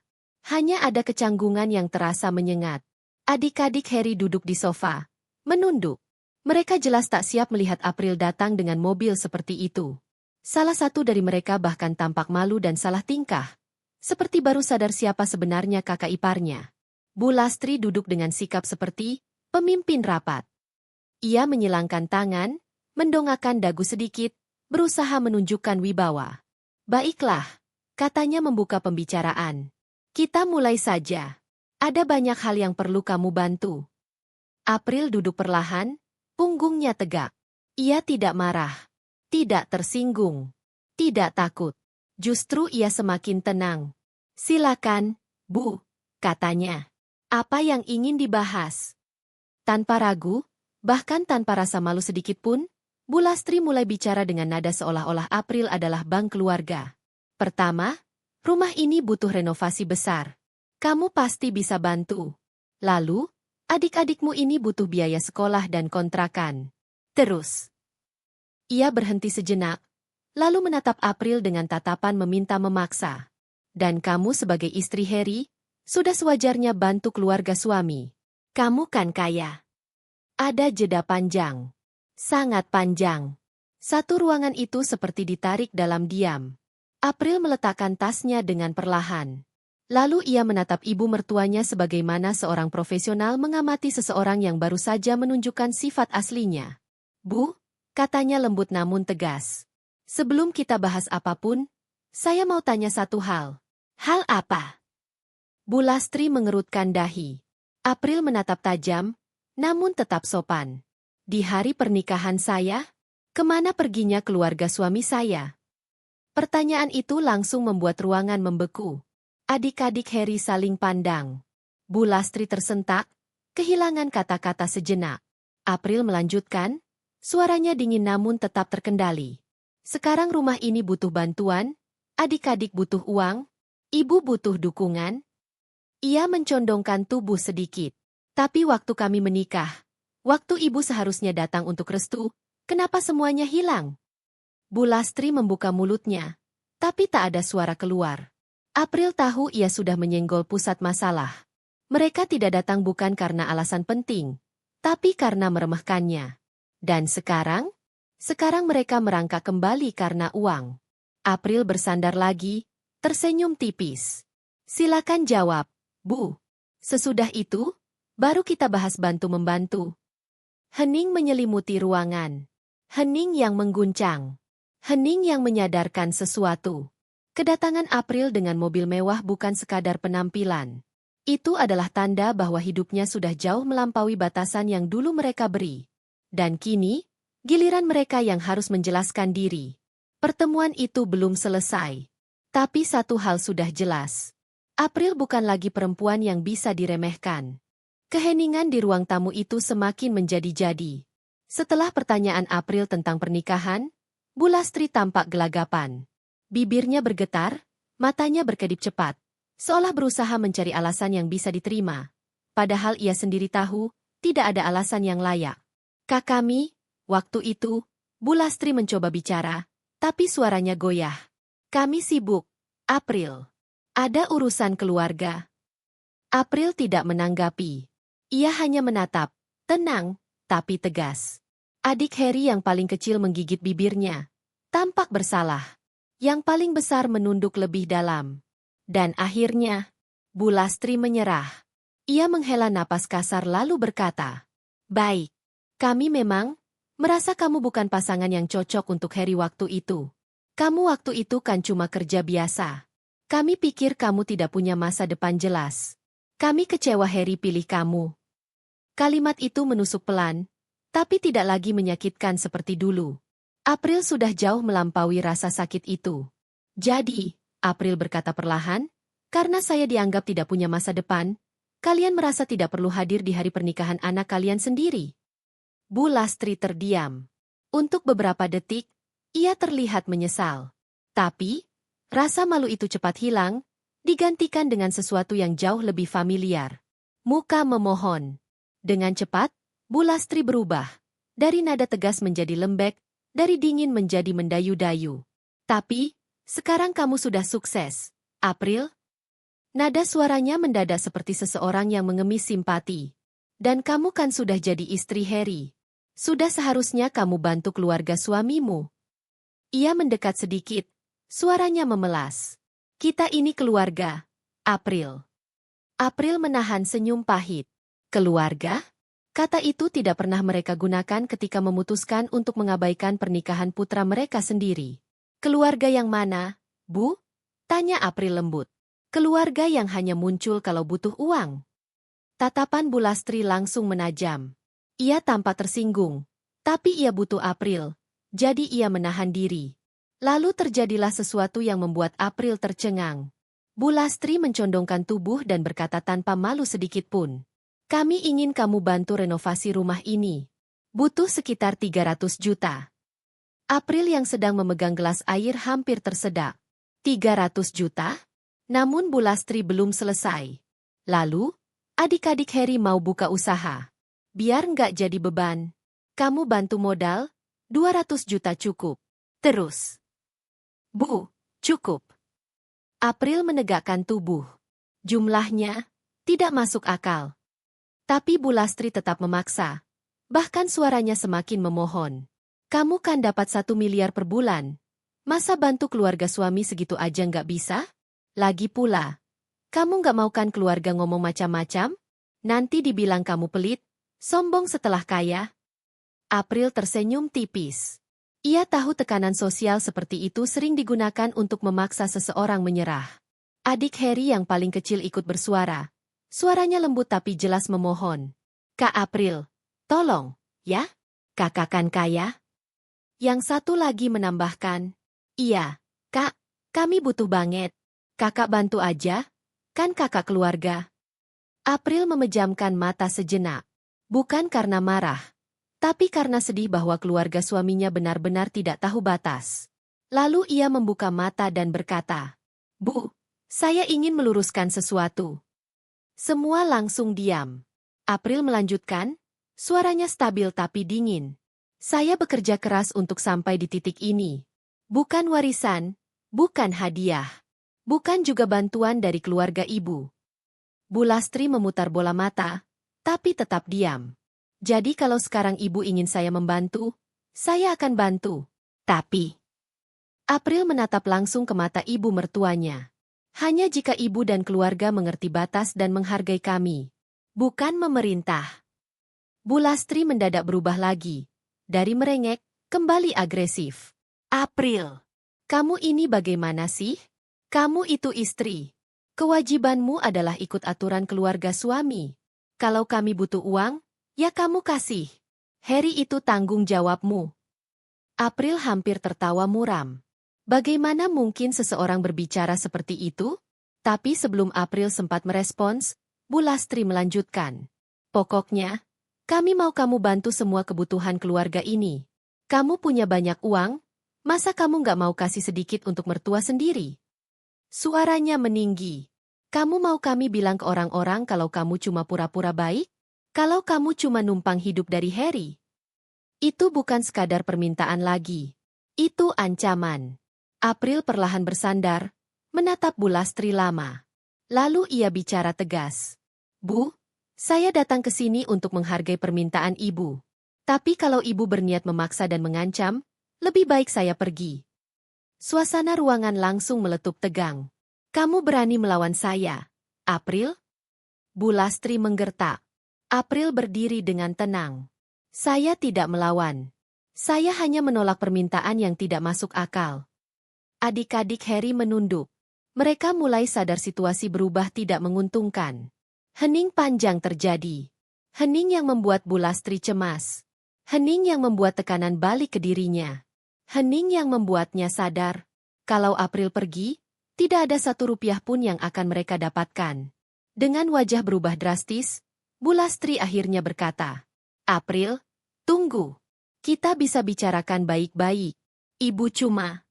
Hanya ada kecanggungan yang terasa menyengat. Adik-adik Harry duduk di sofa, menunduk. Mereka jelas tak siap melihat April datang dengan mobil seperti itu. Salah satu dari mereka bahkan tampak malu dan salah tingkah, seperti baru sadar siapa sebenarnya kakak iparnya. Bulastri duduk dengan sikap seperti pemimpin rapat. Ia menyilangkan tangan, mendongakkan dagu sedikit, berusaha menunjukkan wibawa. "Baiklah," katanya membuka pembicaraan. "Kita mulai saja. Ada banyak hal yang perlu kamu bantu." April duduk perlahan, punggungnya tegak. Ia tidak marah, tidak tersinggung, tidak takut. Justru ia semakin tenang. "Silakan, Bu," katanya. "Apa yang ingin dibahas?" Tanpa ragu, bahkan tanpa rasa malu sedikit pun, Bulastri mulai bicara dengan nada seolah-olah April adalah bank keluarga. "Pertama, rumah ini butuh renovasi besar. Kamu pasti bisa bantu. Lalu, adik-adikmu ini butuh biaya sekolah dan kontrakan. Terus." Ia berhenti sejenak, lalu menatap April dengan tatapan meminta memaksa. "Dan kamu sebagai istri Harry, sudah sewajarnya bantu keluarga suami. Kamu kan kaya." Ada jeda panjang. Sangat panjang. Satu ruangan itu seperti ditarik dalam diam. April meletakkan tasnya dengan perlahan. Lalu ia menatap ibu mertuanya sebagaimana seorang profesional mengamati seseorang yang baru saja menunjukkan sifat aslinya. "Bu," katanya lembut namun tegas. "Sebelum kita bahas apapun, saya mau tanya satu hal." "Hal apa?" Bulastri mengerutkan dahi. April menatap tajam, namun tetap sopan. "Di hari pernikahan saya, kemana perginya keluarga suami saya?" Pertanyaan itu langsung membuat ruangan membeku. Adik-adik Harry saling pandang. Bulastri tersentak, kehilangan kata-kata sejenak. April melanjutkan, suaranya dingin namun tetap terkendali. "Sekarang rumah ini butuh bantuan, adik-adik butuh uang, ibu butuh dukungan." Ia mencondongkan tubuh sedikit. "Tapi waktu kami menikah, waktu ibu seharusnya datang untuk restu, kenapa semuanya hilang?" Bulastri membuka mulutnya, tapi tak ada suara keluar. April tahu ia sudah menyenggol pusat masalah. Mereka tidak datang bukan karena alasan penting, tapi karena meremehkannya. Dan sekarang mereka merangkak kembali karena uang. April bersandar lagi, tersenyum tipis. "Silakan jawab, Bu. Sesudah itu, baru kita bahas bantu-membantu." Hening menyelimuti ruangan. Hening yang mengguncang. Hening yang menyadarkan sesuatu. Kedatangan April dengan mobil mewah bukan sekadar penampilan. Itu adalah tanda bahwa hidupnya sudah jauh melampaui batasan yang dulu mereka beri. Dan kini, giliran mereka yang harus menjelaskan diri. Pertemuan itu belum selesai. Tapi satu hal sudah jelas. April bukan lagi perempuan yang bisa diremehkan. Keheningan di ruang tamu itu semakin menjadi-jadi. Setelah pertanyaan April tentang pernikahan, Bulastri tampak gelagapan. Bibirnya bergetar, matanya berkedip cepat, seolah berusaha mencari alasan yang bisa diterima. Padahal ia sendiri tahu, tidak ada alasan yang layak. "Kak kami," waktu itu, Bulastri mencoba bicara, tapi suaranya goyah. "Kami sibuk, April. Ada urusan keluarga." April tidak menanggapi. Ia hanya menatap, tenang, tapi tegas. Adik Harry yang paling kecil menggigit bibirnya. Tampak bersalah. Yang paling besar menunduk lebih dalam. Dan akhirnya, Bu Lastri menyerah. Ia menghela napas kasar lalu berkata, "Baik, kami memang merasa kamu bukan pasangan yang cocok untuk Harry waktu itu. Kamu waktu itu kan cuma kerja biasa. Kami pikir kamu tidak punya masa depan jelas. Kami kecewa Harry pilih kamu." Kalimat itu menusuk pelan, tapi tidak lagi menyakitkan seperti dulu. April sudah jauh melampaui rasa sakit itu. "Jadi," April berkata perlahan, "karena saya dianggap tidak punya masa depan, kalian merasa tidak perlu hadir di hari pernikahan anak kalian sendiri?" Bu Lastri terdiam. Untuk beberapa detik, ia terlihat menyesal. Tapi, rasa malu itu cepat hilang, digantikan dengan sesuatu yang jauh lebih familiar. Muka memohon. Dengan cepat, Bu Lastri berubah. Dari nada tegas menjadi lembek, dari dingin menjadi mendayu-dayu. "Tapi, sekarang kamu sudah sukses, April." Nada suaranya mendadak seperti seseorang yang mengemis simpati. "Dan kamu kan sudah jadi istri Harry. Sudah seharusnya kamu bantu keluarga suamimu." Ia mendekat sedikit, suaranya memelas. "Kita ini keluarga, April." April menahan senyum pahit. Keluarga? Kata itu tidak pernah mereka gunakan ketika memutuskan untuk mengabaikan pernikahan putra mereka sendiri. "Keluarga yang mana, Bu?" tanya April lembut. "Keluarga yang hanya muncul kalau butuh uang." Tatapan Bu Lastri langsung menajam. Ia tampak tersinggung, tapi ia butuh April, jadi ia menahan diri. Lalu terjadilah sesuatu yang membuat April tercengang. Bu Lastri mencondongkan tubuh dan berkata tanpa malu sedikit pun, "Kami ingin kamu bantu renovasi rumah ini. Butuh sekitar 300 juta. April yang sedang memegang gelas air hampir tersedak. 300 juta? Namun Bu Lastri belum selesai. "Lalu, adik-adik Harry mau buka usaha. Biar nggak jadi beban. Kamu bantu modal, 200 juta cukup." "Terus." "Bu, cukup." April menegakkan tubuh. Jumlahnya tidak masuk akal. Tapi Bu Lastri tetap memaksa. Bahkan suaranya semakin memohon. "Kamu kan dapat 1 miliar per bulan. Masa bantu keluarga suami segitu aja nggak bisa? Lagi pula, kamu nggak mau kan keluarga ngomong macam-macam? Nanti dibilang kamu pelit, sombong setelah kaya." April tersenyum tipis. Ia tahu tekanan sosial seperti itu sering digunakan untuk memaksa seseorang menyerah. Adik Harry yang paling kecil ikut bersuara. Suaranya lembut tapi jelas memohon. "Kak April, tolong, ya? Kakak kan kaya?" Yang satu lagi menambahkan, "Iya, Kak, kami butuh banget. Kakak bantu aja, kan kakak keluarga." April memejamkan mata sejenak. Bukan karena marah, tapi karena sedih bahwa keluarga suaminya benar-benar tidak tahu batas. Lalu ia membuka mata dan berkata, "Bu, saya ingin meluruskan sesuatu." Semua langsung diam. April melanjutkan, suaranya stabil tapi dingin. "Saya bekerja keras untuk sampai di titik ini. Bukan warisan, bukan hadiah, bukan juga bantuan dari keluarga ibu." Bu Lastri memutar bola mata, tapi tetap diam. "Jadi kalau sekarang ibu ingin saya membantu, saya akan bantu. Tapi..." April menatap langsung ke mata ibu mertuanya. "Hanya jika ibu dan keluarga mengerti batas dan menghargai kami. Bukan memerintah." Bu Lastri mendadak berubah lagi. Dari merengek, kembali agresif. "April, kamu ini bagaimana sih? Kamu itu istri. Kewajibanmu adalah ikut aturan keluarga suami. Kalau kami butuh uang, ya kamu kasih. Harry itu tanggung jawabmu." April hampir tertawa muram. Bagaimana mungkin seseorang berbicara seperti itu? Tapi sebelum April sempat merespons, Bu Lastri melanjutkan. "Pokoknya, kami mau kamu bantu semua kebutuhan keluarga ini. Kamu punya banyak uang, masa kamu nggak mau kasih sedikit untuk mertua sendiri?" Suaranya meninggi. "Kamu mau kami bilang ke orang-orang kalau kamu cuma pura-pura baik? Kalau kamu cuma numpang hidup dari Harry?" Itu bukan sekadar permintaan lagi. Itu ancaman. April perlahan bersandar, menatap Bu Lastri lama. Lalu ia bicara tegas. "Bu, saya datang ke sini untuk menghargai permintaan ibu. Tapi kalau ibu berniat memaksa dan mengancam, lebih baik saya pergi. Suasana ruangan langsung meletup tegang. Kamu berani melawan saya, April? Bu Lastri menggertak. April berdiri dengan tenang. Saya tidak melawan. Saya hanya menolak permintaan yang tidak masuk akal. Adik-adik Harry menunduk. Mereka mulai sadar situasi berubah tidak menguntungkan. Hening panjang terjadi. Hening yang membuat Bu Lastri cemas. Hening yang membuat tekanan balik ke dirinya. Hening yang membuatnya sadar. Kalau April pergi, tidak ada Rp1 pun yang akan mereka dapatkan. Dengan wajah berubah drastis, Bu Lastri akhirnya berkata, April, tunggu. Kita bisa bicarakan baik-baik. Ibu cuma.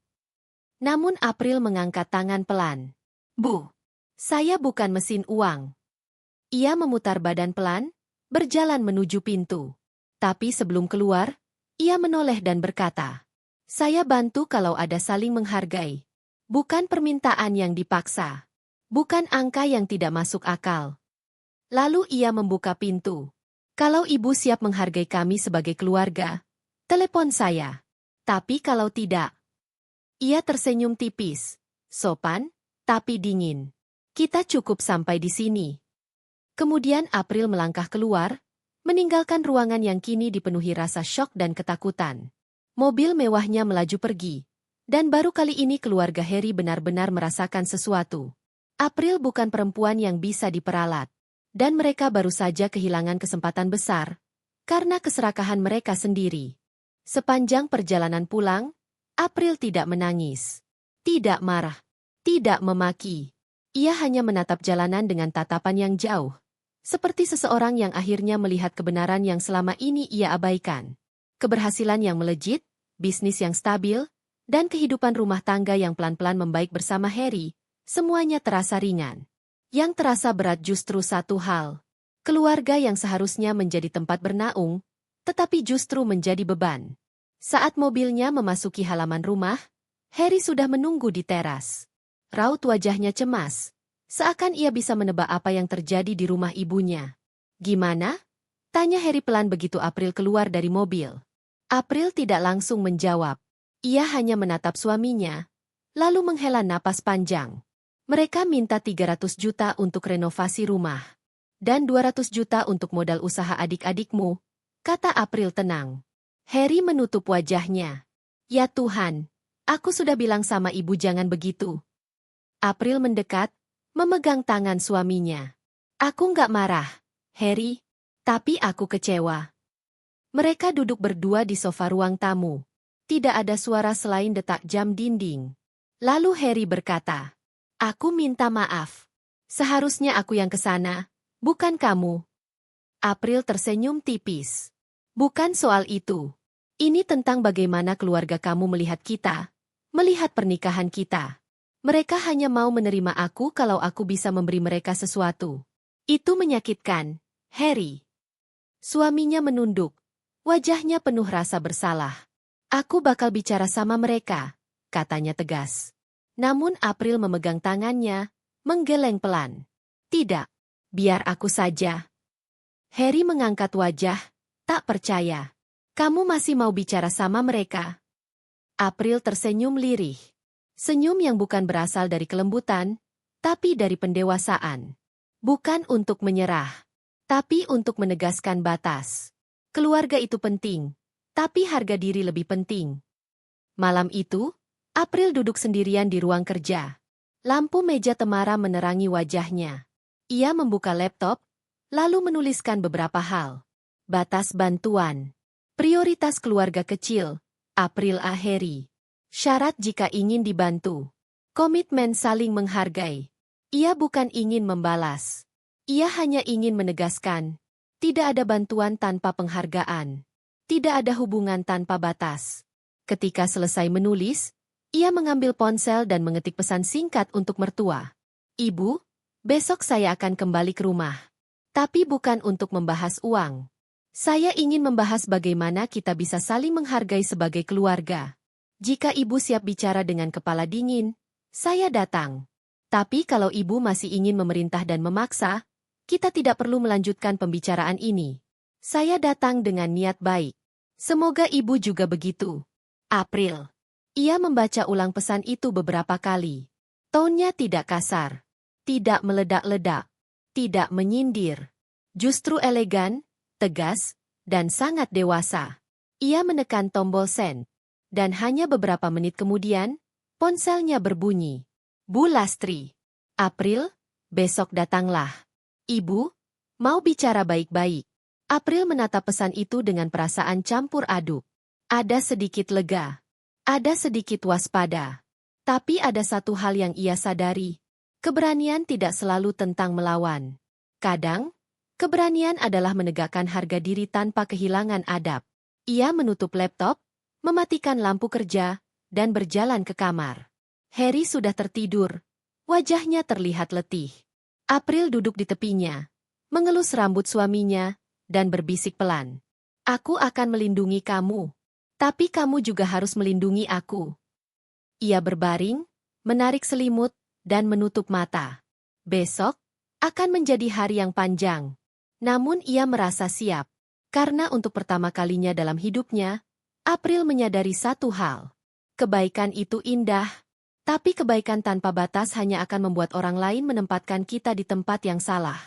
Namun April mengangkat tangan pelan. Bu, saya bukan mesin uang. Ia memutar badan pelan, berjalan menuju pintu. Tapi sebelum keluar, ia menoleh dan berkata, saya bantu kalau ada saling menghargai. Bukan permintaan yang dipaksa. Bukan angka yang tidak masuk akal. Lalu ia membuka pintu. Kalau ibu siap menghargai kami sebagai keluarga, telepon saya. Tapi kalau tidak. Ia tersenyum tipis. Sopan, tapi dingin. Kita cukup sampai di sini. Kemudian April melangkah keluar, meninggalkan ruangan yang kini dipenuhi rasa syok dan ketakutan. Mobil mewahnya melaju pergi. Dan baru kali ini keluarga Harry benar-benar merasakan sesuatu. April bukan perempuan yang bisa diperalat. Dan mereka baru saja kehilangan kesempatan besar, karena keserakahan mereka sendiri. Sepanjang perjalanan pulang, April tidak menangis. Tidak marah. Tidak memaki. Ia hanya menatap jalanan dengan tatapan yang jauh. Seperti seseorang yang akhirnya melihat kebenaran yang selama ini ia abaikan. Keberhasilan yang melejit, bisnis yang stabil, dan kehidupan rumah tangga yang pelan-pelan membaik bersama Harry, semuanya terasa ringan. Yang terasa berat justru satu hal. Keluarga yang seharusnya menjadi tempat bernaung, tetapi justru menjadi beban. Saat mobilnya memasuki halaman rumah, Harry sudah menunggu di teras. Raut wajahnya cemas, seakan ia bisa menebak apa yang terjadi di rumah ibunya. Gimana? Tanya Harry pelan begitu April keluar dari mobil. April tidak langsung menjawab. Ia hanya menatap suaminya, lalu menghela napas panjang. Mereka minta 300 juta untuk renovasi rumah. Dan 200 juta untuk modal usaha adik-adikmu, kata April tenang. Harry menutup wajahnya. Ya Tuhan, aku sudah bilang sama ibu jangan begitu. April mendekat, memegang tangan suaminya. Aku nggak marah, Harry, tapi aku kecewa. Mereka duduk berdua di sofa ruang tamu. Tidak ada suara selain detak jam dinding. Lalu Harry berkata, aku minta maaf. Seharusnya aku yang kesana, bukan kamu. April tersenyum tipis. Bukan soal itu. Ini tentang bagaimana keluarga kamu melihat kita, melihat pernikahan kita. Mereka hanya mau menerima aku kalau aku bisa memberi mereka sesuatu. Itu menyakitkan, Harry. Suaminya menunduk. Wajahnya penuh rasa bersalah. Aku bakal bicara sama mereka, katanya tegas. Namun April memegang tangannya, menggeleng pelan. Tidak, biar aku saja. Harry mengangkat wajah, tak percaya. Kamu masih mau bicara sama mereka? April tersenyum lirih. Senyum yang bukan berasal dari kelembutan, tapi dari pendewasaan. Bukan untuk menyerah, tapi untuk menegaskan batas. Keluarga itu penting, tapi harga diri lebih penting. Malam itu, April duduk sendirian di ruang kerja. Lampu meja temara menerangi wajahnya. Ia membuka laptop, lalu menuliskan beberapa hal. Batas bantuan. Prioritas keluarga kecil. April A. Harry. Syarat jika ingin dibantu. Komitmen saling menghargai. Ia bukan ingin membalas. Ia hanya ingin menegaskan. Tidak ada bantuan tanpa penghargaan. Tidak ada hubungan tanpa batas. Ketika selesai menulis, ia mengambil ponsel dan mengetik pesan singkat untuk mertua. Ibu, besok saya akan kembali ke rumah. Tapi bukan untuk membahas uang. Saya ingin membahas bagaimana kita bisa saling menghargai sebagai keluarga. Jika ibu siap bicara dengan kepala dingin, saya datang. Tapi kalau ibu masih ingin memerintah dan memaksa, kita tidak perlu melanjutkan pembicaraan ini. Saya datang dengan niat baik. Semoga ibu juga begitu. April. Ia membaca ulang pesan itu beberapa kali. Tone-nya tidak kasar. Tidak meledak-ledak. Tidak menyindir. Justru elegan, tegas, dan sangat dewasa. Ia menekan tombol send. Dan hanya beberapa menit kemudian, ponselnya berbunyi. Bu Lastri. April, besok datanglah. Ibu, mau bicara baik-baik. April menatap pesan itu dengan perasaan campur aduk. Ada sedikit lega. Ada sedikit waspada. Tapi ada satu hal yang ia sadari. Keberanian tidak selalu tentang melawan. Kadang, keberanian adalah menegakkan harga diri tanpa kehilangan adab. Ia menutup laptop, mematikan lampu kerja, dan berjalan ke kamar. Harry sudah tertidur. Wajahnya terlihat letih. April duduk di tepinya, mengelus rambut suaminya, dan berbisik pelan. Aku akan melindungi kamu. Tapi kamu juga harus melindungi aku. Ia berbaring, menarik selimut, dan menutup mata. Besok akan menjadi hari yang panjang. Namun ia merasa siap. Karena untuk pertama kalinya dalam hidupnya, April menyadari satu hal. Kebaikan itu indah, tapi kebaikan tanpa batas hanya akan membuat orang lain menempatkan kita di tempat yang salah.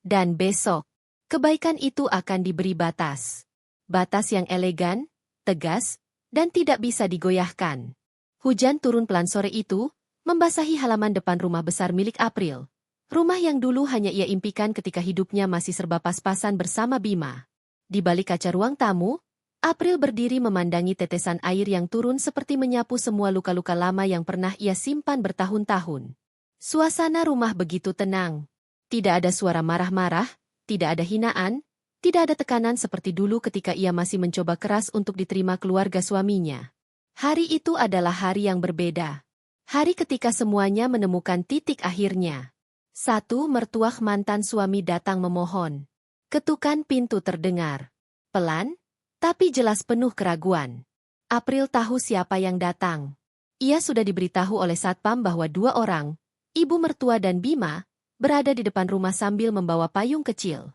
Dan besok, kebaikan itu akan diberi batas. Batas yang elegan, tegas, dan tidak bisa digoyahkan. Hujan turun pelan sore itu, membasahi halaman depan rumah besar milik April. Rumah yang dulu hanya ia impikan ketika hidupnya masih serba pas-pasan bersama Bima. Di balik kaca ruang tamu, April berdiri memandangi tetesan air yang turun seperti menyapu semua luka-luka lama yang pernah ia simpan bertahun-tahun. Suasana rumah begitu tenang. Tidak ada suara marah-marah, tidak ada hinaan, tidak ada tekanan seperti dulu ketika ia masih mencoba keras untuk diterima keluarga suaminya. Hari itu adalah hari yang berbeda. Hari ketika semuanya menemukan titik akhirnya. Satu mertua mantan suami datang memohon. Ketukan pintu terdengar. Pelan, tapi jelas penuh keraguan. April tahu siapa yang datang. Ia sudah diberitahu oleh satpam bahwa dua orang, ibu mertua dan Bima, berada di depan rumah sambil membawa payung kecil.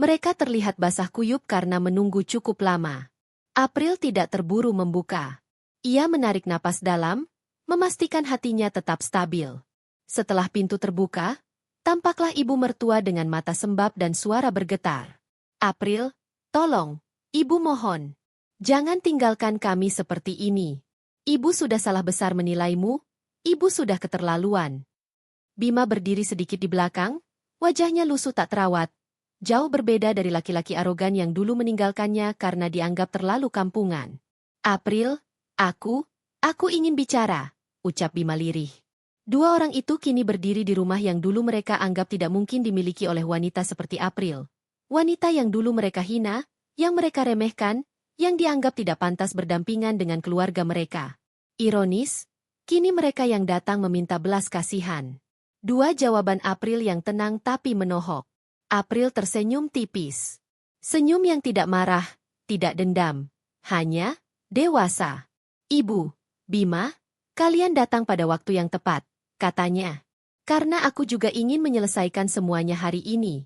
Mereka terlihat basah kuyup karena menunggu cukup lama. April tidak terburu membuka. Ia menarik napas dalam, memastikan hatinya tetap stabil. Setelah pintu terbuka, tampaklah ibu mertua dengan mata sembab dan suara bergetar. April, tolong, ibu mohon. Jangan tinggalkan kami seperti ini. Ibu sudah salah besar menilaimu, ibu sudah keterlaluan. Bima berdiri sedikit di belakang, wajahnya lusuh tak terawat. Jauh berbeda dari laki-laki arogan yang dulu meninggalkannya karena dianggap terlalu kampungan. April, aku ingin bicara, ucap Bima lirih. Dua orang itu kini berdiri di rumah yang dulu mereka anggap tidak mungkin dimiliki oleh wanita seperti April. Wanita yang dulu mereka hina, yang mereka remehkan, yang dianggap tidak pantas berdampingan dengan keluarga mereka. Ironis, kini mereka yang datang meminta belas kasihan. Dua jawaban April yang tenang tapi menohok. April tersenyum tipis. Senyum yang tidak marah, tidak dendam. Hanya dewasa. Ibu, Bima, kalian datang pada waktu yang tepat. Katanya, karena aku juga ingin menyelesaikan semuanya hari ini.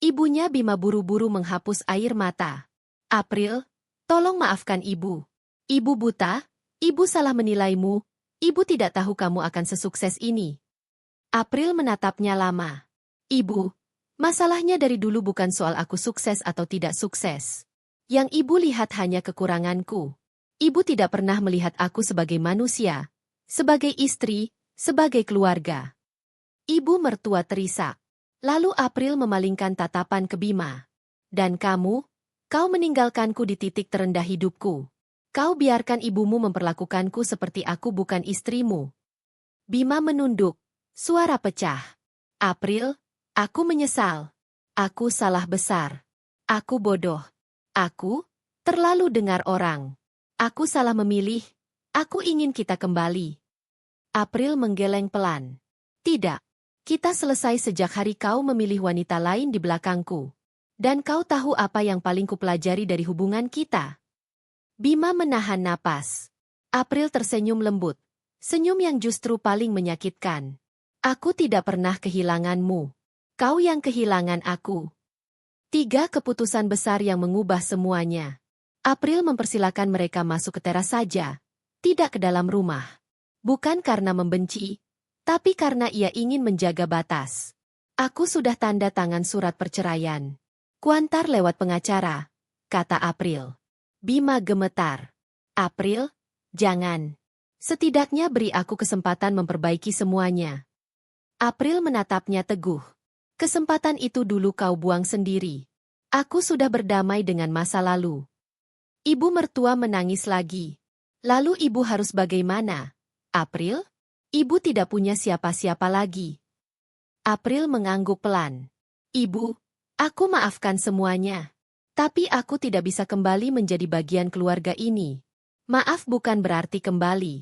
Ibunya Bima buru-buru menghapus air mata. April, tolong maafkan ibu. Ibu buta, ibu salah menilaimu, ibu tidak tahu kamu akan sesukses ini. April menatapnya lama. Ibu, masalahnya dari dulu bukan soal aku sukses atau tidak sukses. Yang ibu lihat hanya kekuranganku. Ibu tidak pernah melihat aku sebagai manusia, sebagai istri, sebagai keluarga. Ibu mertua terisak. Lalu April memalingkan tatapan ke Bima. Dan kamu, kau meninggalkanku di titik terendah hidupku. Kau biarkan ibumu memperlakukanku seperti aku bukan istrimu. Bima menunduk. Suara pecah. April, aku menyesal. Aku salah besar. Aku bodoh. Aku terlalu dengar orang. Aku salah memilih. Aku ingin kita kembali. April menggeleng pelan. Tidak. Kita selesai sejak hari kau memilih wanita lain di belakangku. Dan kau tahu apa yang paling kupelajari dari hubungan kita? Bima menahan napas. April tersenyum lembut. Senyum yang justru paling menyakitkan. Aku tidak pernah kehilanganmu. Kau yang kehilangan aku. 3 keputusan besar yang mengubah semuanya. April mempersilakan mereka masuk ke teras saja, tidak ke dalam rumah. Bukan karena membenci, tapi karena ia ingin menjaga batas. Aku sudah tanda tangan surat perceraian. Kuantar lewat pengacara, kata April. Bima gemetar. April, jangan. Setidaknya beri aku kesempatan memperbaiki semuanya. April menatapnya teguh. Kesempatan itu dulu kau buang sendiri. Aku sudah berdamai dengan masa lalu. Ibu mertua menangis lagi. Lalu ibu harus bagaimana? April? Ibu tidak punya siapa-siapa lagi. April mengangguk pelan. Ibu, aku maafkan semuanya. Tapi aku tidak bisa kembali menjadi bagian keluarga ini. Maaf bukan berarti kembali.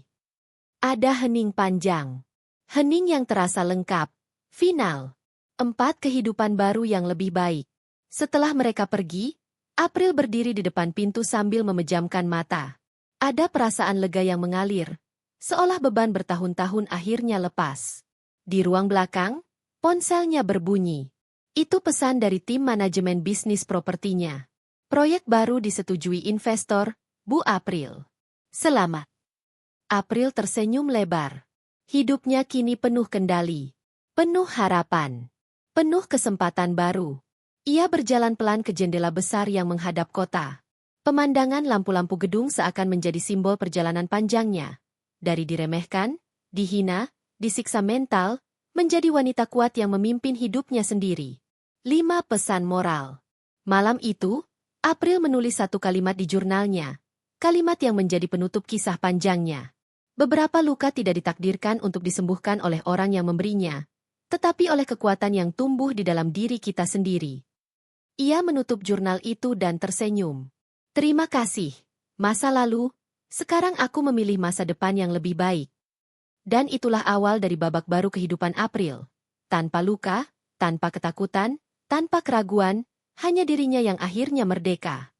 Ada hening panjang. Hening yang terasa lengkap. Final. 4 kehidupan baru yang lebih baik. Setelah mereka pergi, April berdiri di depan pintu sambil memejamkan mata. Ada perasaan lega yang mengalir, seolah beban bertahun-tahun akhirnya lepas. Di ruang belakang, ponselnya berbunyi. Itu pesan dari tim manajemen bisnis propertinya. Proyek baru disetujui investor, Bu April. Selamat. April tersenyum lebar. Hidupnya kini penuh kendali, penuh harapan, penuh kesempatan baru. Ia berjalan pelan ke jendela besar yang menghadap kota. Pemandangan lampu-lampu gedung seakan menjadi simbol perjalanan panjangnya. Dari diremehkan, dihina, disiksa mental, menjadi wanita kuat yang memimpin hidupnya sendiri. 5 pesan moral. Malam itu, April menulis satu kalimat di jurnalnya. Kalimat yang menjadi penutup kisah panjangnya. Beberapa luka tidak ditakdirkan untuk disembuhkan oleh orang yang memberinya, tetapi oleh kekuatan yang tumbuh di dalam diri kita sendiri. Ia menutup jurnal itu dan tersenyum. Terima kasih, masa lalu, sekarang aku memilih masa depan yang lebih baik. Dan itulah awal dari babak baru kehidupan April. Tanpa luka, tanpa ketakutan, tanpa keraguan, hanya dirinya yang akhirnya merdeka.